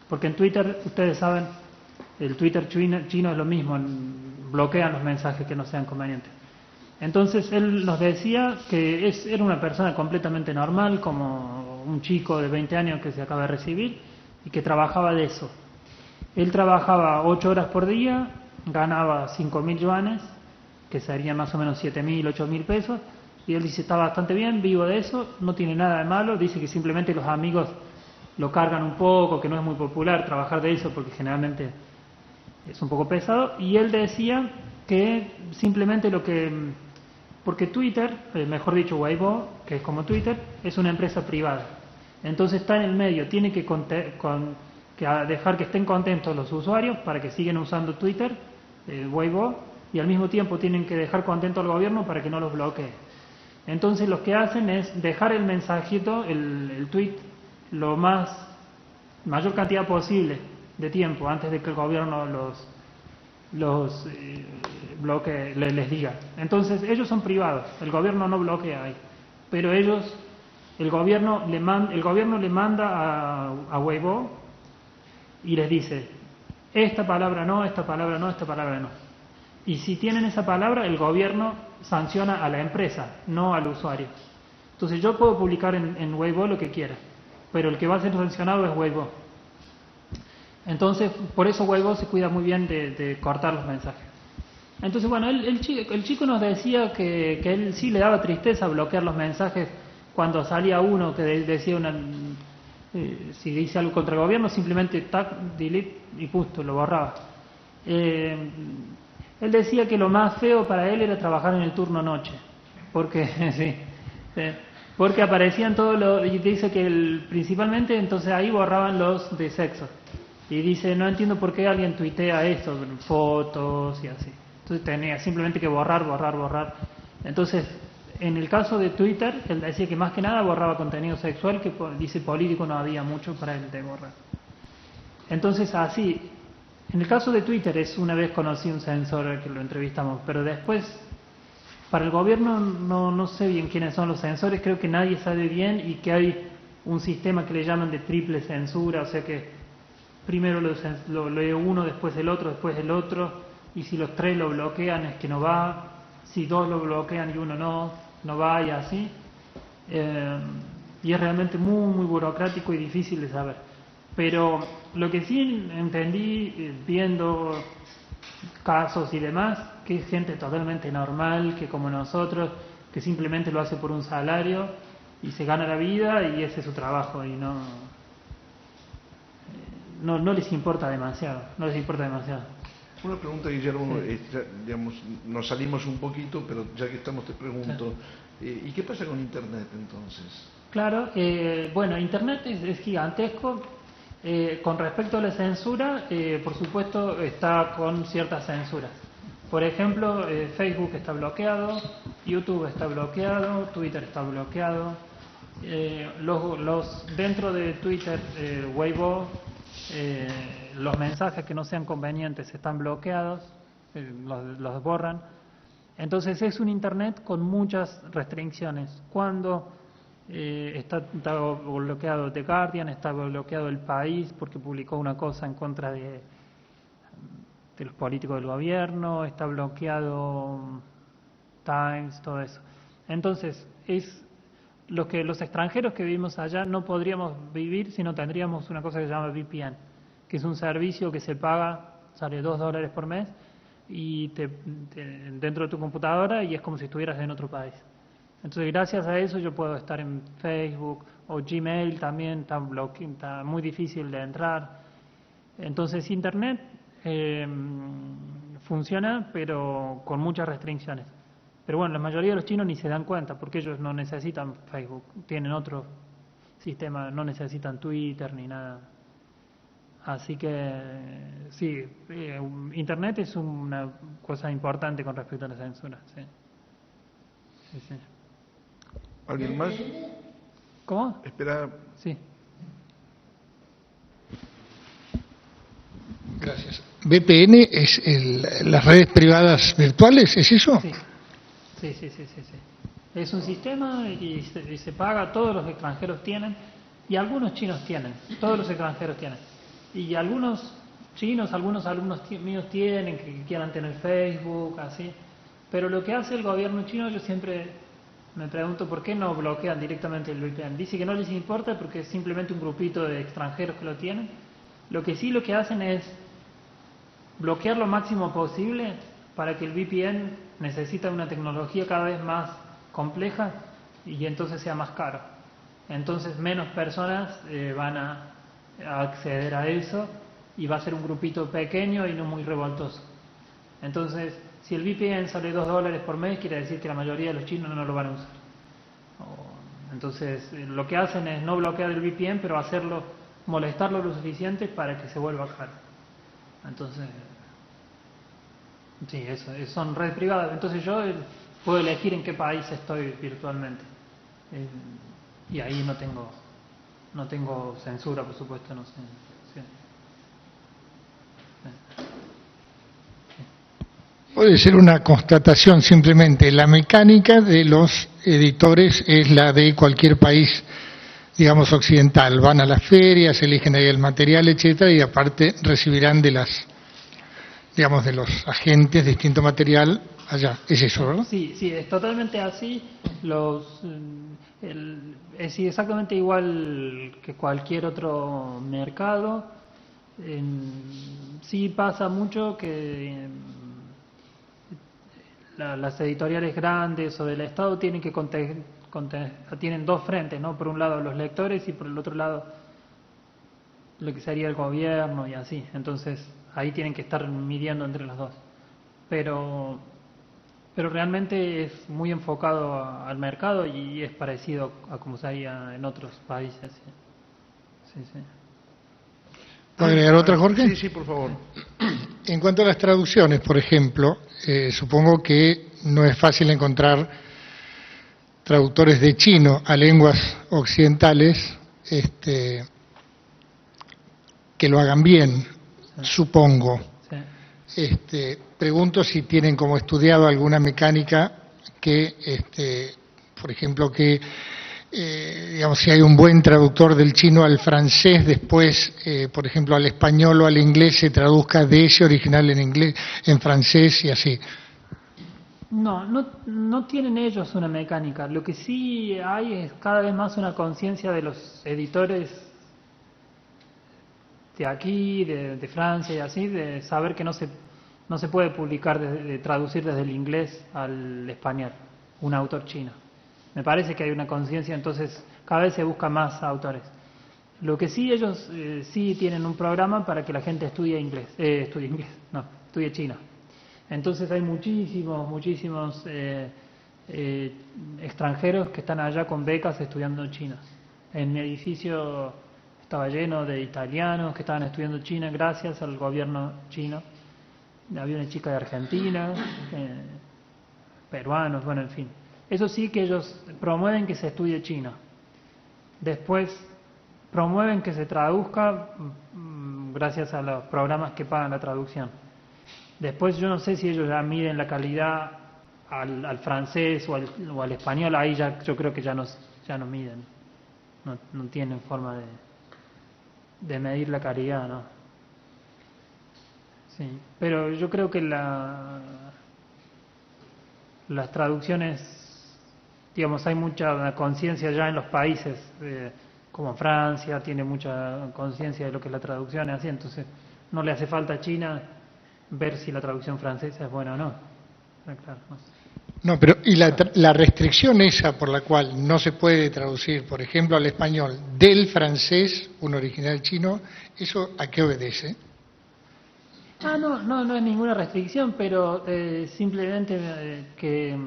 Porque en Twitter, ustedes saben, el Twitter chino es lo mismo, bloquean los mensajes que no sean convenientes. Entonces él nos decía que era una persona completamente normal, como un chico de 20 años que se acaba de recibir, y que trabajaba de eso. Él trabajaba 8 horas por día, ganaba 5.000 yuanes, que serían más o menos 7.000, 8.000 pesos, y él dice, está bastante bien, vivo de eso, no tiene nada de malo, dice que simplemente los amigos lo cargan un poco, que no es muy popular trabajar de eso porque generalmente es un poco pesado, y él decía que simplemente porque Twitter, mejor dicho Weibo, que es como Twitter, es una empresa privada. Entonces está en el medio, tiene que dejar que estén contentos los usuarios para que sigan usando Twitter, Weibo, y al mismo tiempo tienen que dejar contento al gobierno para que no los bloquee. Entonces lo que hacen es dejar el mensajito, el tweet, mayor cantidad posible de tiempo antes de que el gobierno los bloquee, les diga. Entonces ellos son privados, el gobierno no bloquea ahí, pero el gobierno le manda a Weibo y les dice, esta palabra no, esta palabra no, esta palabra no. Y si tienen esa palabra, el gobierno sanciona a la empresa, no al usuario. Entonces yo puedo publicar en Weibo lo que quiera, pero el que va a ser sancionado es Weibo. Entonces, por eso Weibo se cuida muy bien de cortar los mensajes. Entonces, bueno, el chico nos decía que él sí le daba tristeza bloquear los mensajes cuando salía uno que decía si dice algo contra el gobierno, simplemente tag, delete y punto, lo borraba. Él decía que lo más feo para él era trabajar en el turno noche, porque porque aparecían todos y dice que principalmente entonces ahí borraban los de sexo. Y dice, no entiendo por qué alguien tuitea esto, fotos y así. Entonces tenía simplemente que borrar. Entonces, en el caso de Twitter, él decía que más que nada borraba contenido sexual, que dice político no había mucho para él de borrar. Entonces, así, en el caso de Twitter, una vez conocí un censor que lo entrevistamos, pero después, para el gobierno no sé bien quiénes son los censores, creo que nadie sabe bien y que hay un sistema que le llaman de triple censura, o sea que primero lo lee uno, después el otro, y si los 3 lo bloquean es que no va, si 2 lo bloquean y uno no va y así. Y es realmente muy, muy burocrático y difícil de saber. Pero lo que sí entendí viendo casos y demás, que es gente totalmente normal, que como nosotros, que simplemente lo hace por un salario y se gana la vida y ese es su trabajo y no les importa demasiado, Una pregunta, Guillermo, digamos, nos salimos un poquito, pero ya que estamos te pregunto, ¿y qué pasa con Internet entonces? Claro, bueno, Internet es gigantesco. Con respecto a la censura, por supuesto está con ciertas censuras. Por ejemplo, Facebook está bloqueado, YouTube está bloqueado, Twitter está bloqueado. Dentro de Twitter, Weibo, los mensajes que no sean convenientes están bloqueados, los borran. Entonces es un Internet con muchas restricciones. Cuando está bloqueado The Guardian, está bloqueado El País porque publicó una cosa en contra de los políticos del gobierno, está bloqueado Times, todo eso. Entonces los extranjeros que vivimos allá no podríamos vivir si no tendríamos una cosa que se llama VPN, que es un servicio que se paga, sale $2 por mes y dentro de tu computadora y es como si estuvieras en otro país. Entonces, gracias a eso yo puedo estar en Facebook o Gmail también, está muy difícil de entrar. Entonces, Internet funciona, pero con muchas restricciones. Pero bueno, la mayoría de los chinos ni se dan cuenta, porque ellos no necesitan Facebook, tienen otro sistema, no necesitan Twitter ni nada. Así que sí, Internet es una cosa importante con respecto a la censura. Sí. Sí, sí. ¿Alguien más? ¿Cómo? Espera. Sí. Gracias. ¿VPN es las redes privadas virtuales? ¿Es eso? Sí. Sí, sí, sí, sí, sí. Es un sistema y se paga, todos los extranjeros tienen, y algunos chinos tienen, todos los extranjeros tienen. Y algunos chinos, algunos alumnos míos tienen, que quieran tener Facebook, así. Pero lo que hace el gobierno chino, yo siempre me pregunto por qué no bloquean directamente el VPN. Dice que no les importa porque es simplemente un grupito de extranjeros que lo tienen. Lo que hacen es bloquear lo máximo posible para que el VPN necesita una tecnología cada vez más compleja y entonces sea más caro. Entonces menos personas van a acceder a eso y va a ser un grupito pequeño y no muy revoltoso. Entonces, si el VPN sale $2 por mes, quiere decir que la mayoría de los chinos no lo van a usar. Entonces, lo que hacen es no bloquear el VPN, pero molestarlo lo suficiente para que se vuelva caro. Entonces, sí, eso son redes privadas. Entonces yo puedo elegir en qué país estoy virtualmente. Y ahí no tengo censura, por supuesto, no sé. Sí. Puede ser una constatación simplemente. La mecánica de los editores es la de cualquier país, digamos, occidental. Van a las ferias, eligen ahí el material, etcétera, y aparte recibirán de de los agentes distinto material allá. ¿Es eso, verdad? Sí, sí, es totalmente así. Es exactamente igual que cualquier otro mercado. Sí pasa mucho que las editoriales grandes o del Estado tienen que tienen dos frentes, ¿no? Por un lado los lectores y por el otro lado lo que sería el gobierno y así. Entonces ahí tienen que estar midiendo entre los dos. Pero realmente es muy enfocado al mercado y es parecido a como se haría en otros países. Sí, sí. ¿Puedo agregar otra, Jorge? Sí, sí, por favor. En cuanto a las traducciones, por ejemplo, supongo que no es fácil encontrar traductores de chino a lenguas occidentales que lo hagan bien, supongo. Sí. Pregunto si tienen como estudiado alguna mecánica que, por ejemplo, que digamos, si hay un buen traductor del chino al francés, después, por ejemplo, al español o al inglés se traduzca de ese original en inglés, en francés y así. No tienen ellos una mecánica. Lo que sí hay es cada vez más una conciencia de los editores de aquí, de Francia y así, de saber que no se puede publicar, traducir desde el inglés al español un autor chino. Me parece que hay una conciencia, entonces cada vez se buscan más autores. Lo que sí ellos sí tienen un programa para que la gente estudie chino. Entonces hay muchísimos extranjeros que están allá con becas estudiando chino. En mi edificio estaba lleno de italianos que estaban estudiando chino gracias al gobierno chino. Había una chica de Argentina, peruanos, bueno, en fin. Eso sí que ellos promueven que se estudie chino. Después promueven que se traduzca gracias a los programas que pagan la traducción. Después yo no sé si ellos ya miden la calidad al francés o al español, ahí ya yo creo que ya no miden. No tienen forma de medir la calidad, ¿no? Sí, pero yo creo que las traducciones, digamos, hay mucha conciencia ya en los países, como Francia tiene mucha conciencia de lo que es la traducción, así, entonces no le hace falta a China ver si la traducción francesa es buena o no. Claro, no sé. No, pero ¿y la restricción esa por la cual no se puede traducir, por ejemplo, al español del francés, un original chino, eso a qué obedece? No es ninguna restricción, pero simplemente que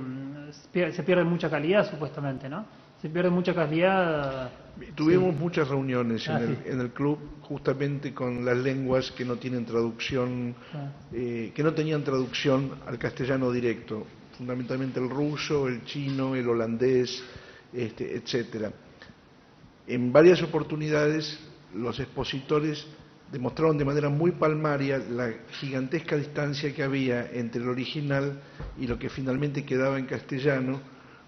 se pierde mucha calidad, supuestamente, ¿no? Se pierde mucha calidad. Tuvimos Sí. muchas reuniones Sí. en el club justamente con las lenguas que no tienen traducción, Claro. que no tenían traducción al castellano directo, fundamentalmente el ruso, el chino, el holandés, etcétera. En varias oportunidades los expositores demostraron de manera muy palmaria la gigantesca distancia que había entre el original y lo que finalmente quedaba en castellano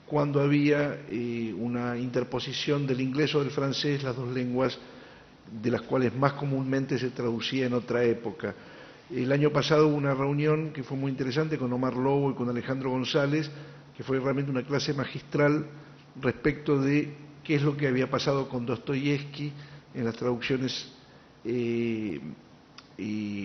cuando había una interposición del inglés o del francés, las dos lenguas de las cuales más comúnmente se traducía en otra época. El año pasado hubo una reunión que fue muy interesante con Omar Lobo y con Alejandro González, que fue realmente una clase magistral respecto de qué es lo que había pasado con Dostoyevsky en las traducciones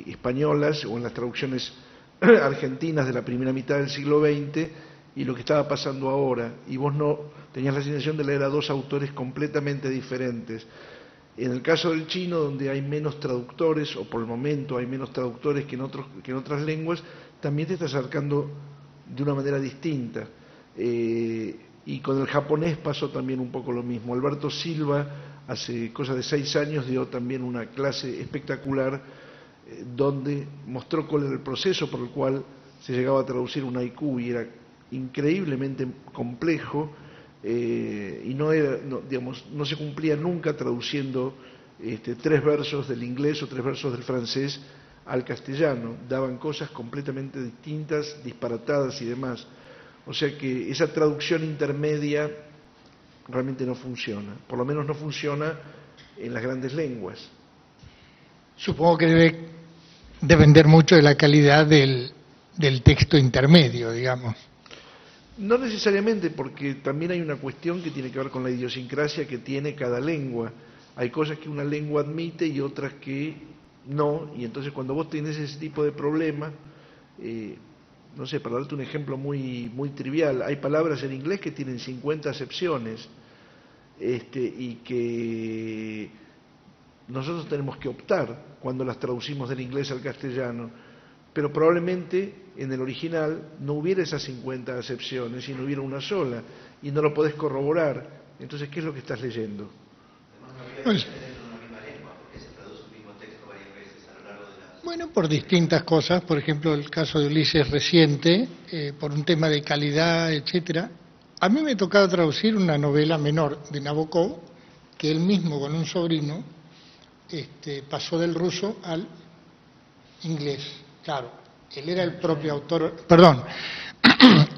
españolas o en las traducciones argentinas de la primera mitad del siglo XX y lo que estaba pasando ahora. Y vos no tenías la sensación de leer a dos autores completamente diferentes. En el caso del chino, donde hay menos traductores, o por el momento hay menos traductores que en otras lenguas, también te está acercando de una manera distinta. Y con el japonés pasó también un poco lo mismo. Alberto Silva, hace cosa de 6 años, dio también una clase espectacular donde mostró cuál era el proceso por el cual se llegaba a traducir un haiku, y era increíblemente complejo, y no se cumplía nunca traduciendo 3 versos del inglés o 3 versos del francés al castellano. Daban cosas completamente distintas, disparatadas y demás. O sea que esa traducción intermedia realmente no funciona, por lo menos no funciona en las grandes lenguas. Supongo que debe depender mucho de la calidad del texto intermedio, digamos. No necesariamente, porque también hay una cuestión que tiene que ver con la idiosincrasia que tiene cada lengua. Hay cosas que una lengua admite y otras que no, y entonces cuando vos tenés ese tipo de problema, no sé, para darte un ejemplo muy trivial, hay palabras en inglés que tienen 50 acepciones, y que nosotros tenemos que optar cuando las traducimos del inglés al castellano, pero probablemente en el original no hubiera esas 50 acepciones y no hubiera una sola, y no lo podés corroborar. Entonces, ¿qué es lo que estás leyendo? Pues, bueno, por distintas cosas, por ejemplo, el caso de Ulises reciente, por un tema de calidad, etcétera. A mí me tocaba traducir una novela menor de Nabokov, que él mismo con un sobrino pasó del ruso al inglés. Claro, él era el propio autor, perdón,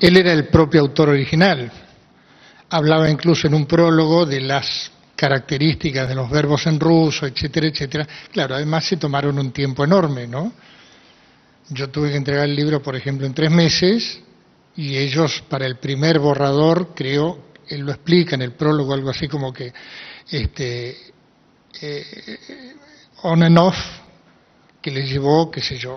él era el propio autor original. Hablaba incluso en un prólogo de las características de los verbos en ruso, etcétera, etcétera. Claro, además se tomaron un tiempo enorme, ¿no? Yo tuve que entregar el libro, por ejemplo, en 3 meses, y ellos, para el primer borrador, creo, él lo explica en el prólogo, algo así como que on and off, que les llevó, qué sé yo,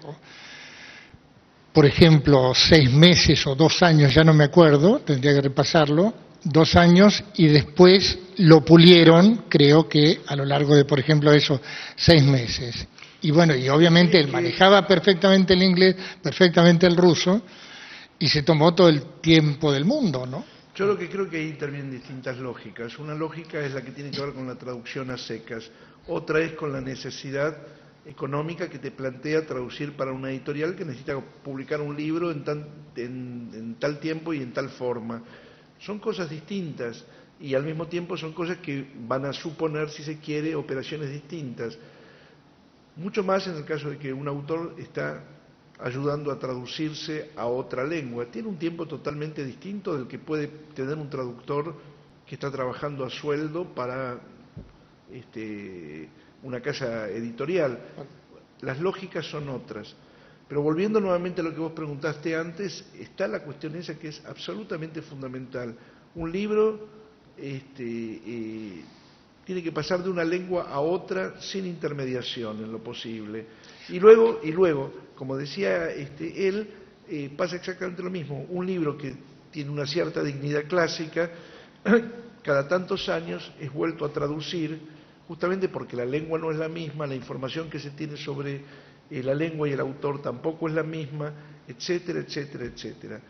por ejemplo, 6 meses o 2 años, ya no me acuerdo, tendría que repasarlo, 2 años, y después lo pulieron, creo que a lo largo de, por ejemplo, esos 6 meses. Y bueno, y obviamente él manejaba perfectamente el inglés, perfectamente el ruso, y se tomó todo el tiempo del mundo, ¿no? Yo lo que creo que ahí intervienen distintas lógicas. Una lógica es la que tiene que ver con la traducción a secas, otra es con la necesidad económica que te plantea traducir para una editorial que necesita publicar un libro en tal tiempo y en tal forma. Son cosas distintas y al mismo tiempo son cosas que van a suponer, si se quiere, operaciones distintas. Mucho más en el caso de que un autor está ayudando a traducirse a otra lengua. Tiene un tiempo totalmente distinto del que puede tener un traductor que está trabajando a sueldo para una casa editorial. Las lógicas son otras. Pero volviendo nuevamente a lo que vos preguntaste antes, está la cuestión esa que es absolutamente fundamental. Un libro tiene que pasar de una lengua a otra sin intermediación en lo posible. Y luego, como decía él, pasa exactamente lo mismo. Un libro que tiene una cierta dignidad clásica, cada tantos años es vuelto a traducir, justamente porque la lengua no es la misma, la información que se tiene sobre la lengua y el autor tampoco es la misma, etcétera, etcétera, etcétera.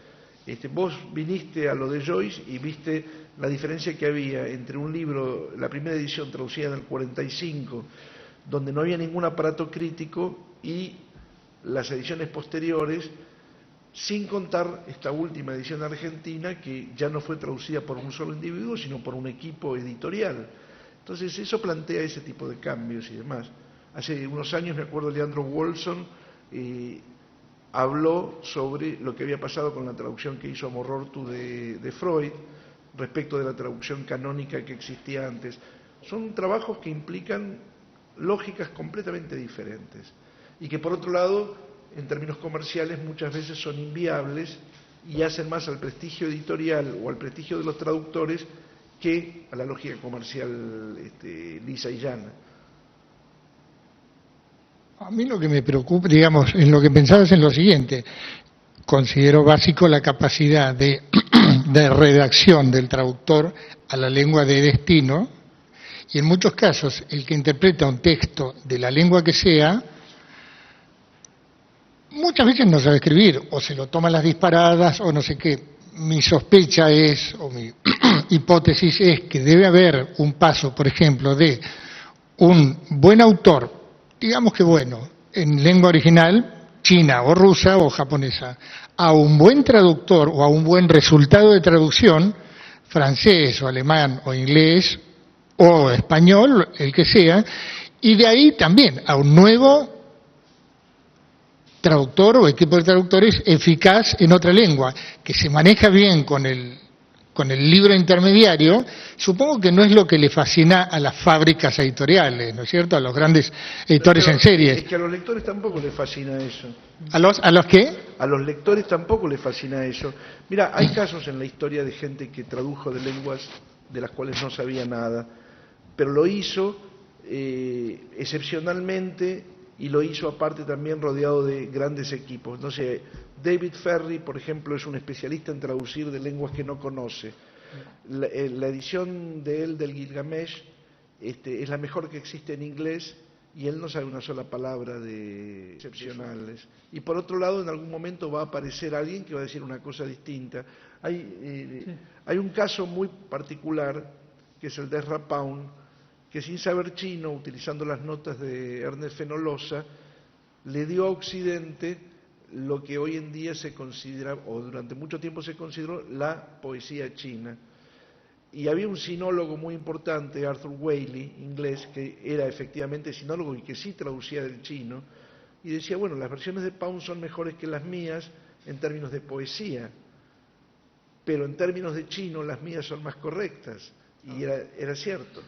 Vos viniste a lo de Joyce y viste la diferencia que había entre un libro, la primera edición traducida en el 45, donde no había ningún aparato crítico, y las ediciones posteriores, sin contar esta última edición argentina, que ya no fue traducida por un solo individuo, sino por un equipo editorial. Entonces eso plantea ese tipo de cambios y demás. Hace unos años, me acuerdo, Leandro Wolfson habló sobre lo que había pasado con la traducción que hizo Amorortu de Freud, respecto de la traducción canónica que existía antes. Son trabajos que implican lógicas completamente diferentes y que, por otro lado, en términos comerciales muchas veces son inviables y hacen más al prestigio editorial o al prestigio de los traductores que a la lógica comercial lisa y llana. A mí lo que me preocupa, digamos, en lo que pensabas en lo siguiente, considero básico la capacidad de redacción del traductor a la lengua de destino, y en muchos casos el que interpreta un texto de la lengua que sea, muchas veces no sabe escribir, o se lo toma las disparadas, o no sé qué. Mi sospecha es, o mi hipótesis es que debe haber un paso, por ejemplo, de un buen autor, digamos que bueno, en lengua original, china o rusa o japonesa, a un buen traductor o a un buen resultado de traducción, francés o alemán o inglés o español, el que sea, y de ahí también a un nuevo traductor o equipo de traductores eficaz en otra lengua, que se maneja bien con el libro intermediario. Supongo que no es lo que le fascina a las fábricas editoriales, ¿no es cierto?, a los grandes editores en series. Es que a los lectores tampoco les fascina eso. ¿A los qué? A los lectores tampoco les fascina eso. Mira, hay casos en la historia de gente que tradujo de lenguas de las cuales no sabía nada, pero lo hizo excepcionalmente, y lo hizo aparte también rodeado de grandes equipos. No sé, David Ferry, por ejemplo, es un especialista en traducir de lenguas que no conoce. La edición de él del Gilgamesh es la mejor que existe en inglés, y él no sabe una sola palabra de excepcionales. Y por otro lado, en algún momento va a aparecer alguien que va a decir una cosa distinta. Hay un caso muy particular, que es el de Ezra Pound, que sin saber chino, utilizando las notas de Ernest Fenollosa, le dio a Occidente lo que hoy en día se considera, o durante mucho tiempo se consideró, la poesía china. Y había un sinólogo muy importante, Arthur Waley, inglés, que era efectivamente sinólogo y que sí traducía del chino, y decía, bueno, las versiones de Pound son mejores que las mías en términos de poesía, pero en términos de chino las mías son más correctas, y era cierto.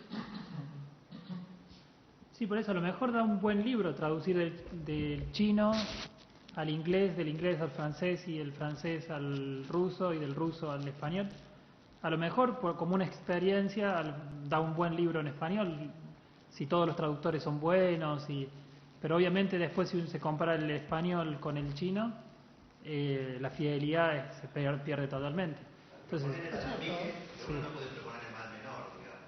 Sí, por eso a lo mejor da un buen libro traducir del chino al inglés, del inglés al francés y del francés al ruso y del ruso al español. A lo mejor, como una experiencia, da un buen libro en español, si todos los traductores son buenos, pero obviamente después si se compara el español con el chino, la fidelidad se pierde totalmente. Entonces, sí. Uno puede proponer el mal menor, digamos.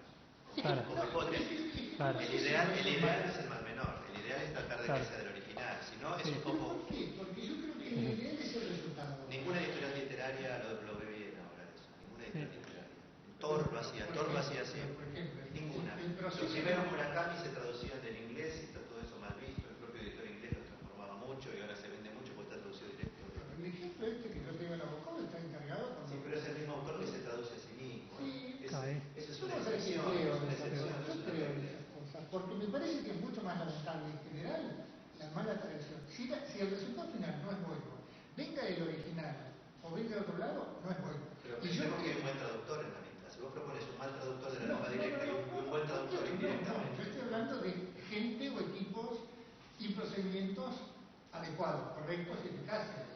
Claro. Como hipótesis. Claro. El ideal es el mal menor, el ideal es tratar de que sea del original, si no es un poco... ¿Por qué? Porque yo creo que el ideal es el resultado. Ninguna editorial literaria lo ve bien ahora eso, ninguna editorial literaria. Thor lo hacía siempre, ninguna. Los primeros Murakami se traducían del inglés y está todo eso mal visto, el propio editor inglés lo transformaba mucho y ahora se vende mucho porque está traducido directo. El ejemplo que yo tengo en la boca está encargado con... Sí, pero es el mismo autor que se traduce a sí mismo. Sí, Esa es una excepción, porque me parece que es mucho más lamentable en general la mala traducción. Si el resultado final no es bueno, venga del original o venga de otro lado, no es bueno. Pero pensemos que hay un buen traductor en la mitad. Si vos propones un mal traductor de la lengua directa y un buen traductor indirectamente. Yo estoy hablando de gente o equipos y procedimientos adecuados, correctos y eficaces.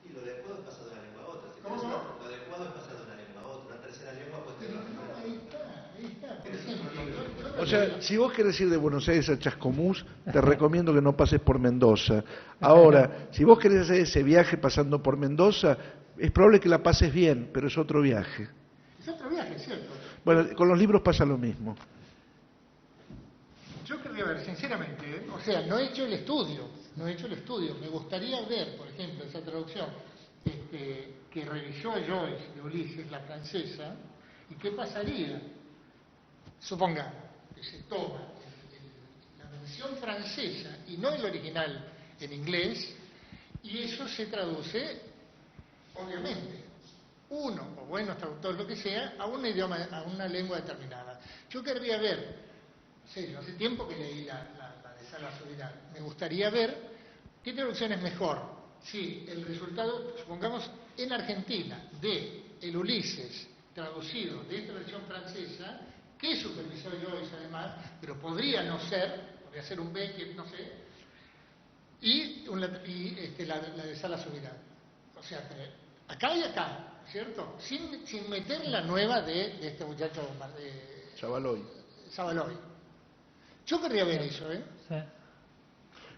Y lo adecuado es pasar de una lengua a otra. ¿Cómo no? Lo adecuado es pasar de una lengua a otra. Una tercera lengua puede Pero tener no, ahí está. Por ejemplo, O sea, si vos querés ir de Buenos Aires a Chascomús, te recomiendo que no pases por Mendoza. Ahora, si vos querés hacer ese viaje pasando por Mendoza, es probable que la pases bien, pero es otro viaje. Es otro viaje, ¿cierto? Bueno, con los libros pasa lo mismo. Yo querría ver, sinceramente, o sea, no he hecho el estudio, me gustaría ver, por ejemplo, esa traducción que revisó Joyce de Ulises, la francesa, y qué pasaría, suponga, que se toma la versión francesa y no el original en inglés, y eso se traduce, obviamente, uno o buenos traductores, lo que sea, a un idioma, a una lengua determinada. Yo querría ver, yo hace tiempo que leí la de Sala Soledad, me gustaría ver qué traducción es mejor. Si el resultado, supongamos, en Argentina, de el Ulises traducido de esta versión francesa, que supervisó Joyce además, pero podría no ser, podría ser un Beckett, no sé, y la de Sala Soledad. O sea, acá y acá, ¿cierto? Sin meter la nueva de este muchacho Savaloy. Yo querría ver eso, ¿eh? Sí.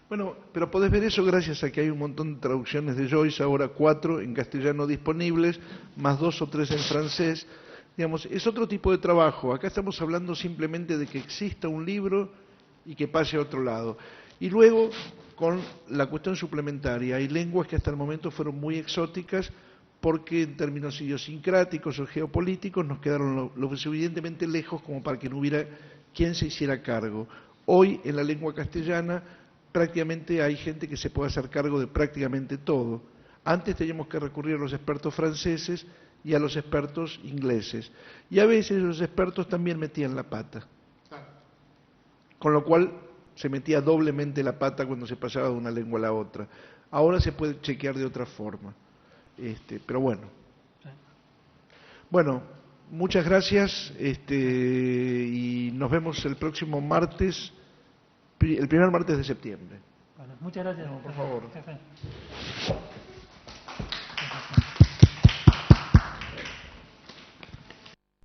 Bueno, pero podés ver eso gracias a que hay un montón de traducciones de Joyce, ahora 4 en castellano disponibles, más 2 o 3 en francés. Digamos, es otro tipo de trabajo. Acá estamos hablando simplemente de que exista un libro y que pase a otro lado. Y luego, con la cuestión suplementaria, hay lenguas que hasta el momento fueron muy exóticas porque en términos idiosincráticos o geopolíticos nos quedaron lo suficientemente lejos como para que no hubiera quien se hiciera cargo. Hoy, en la lengua castellana, prácticamente hay gente que se puede hacer cargo de prácticamente todo. Antes teníamos que recurrir a los expertos franceses y a los expertos ingleses. Y a veces los expertos también metían la pata. Con lo cual se metía doblemente la pata cuando se pasaba de una lengua a la otra. Ahora se puede chequear de otra forma. Pero bueno. Bueno, muchas gracias y nos vemos el próximo martes, el primer martes de septiembre. Bueno, muchas gracias. No, por favor. Jefe.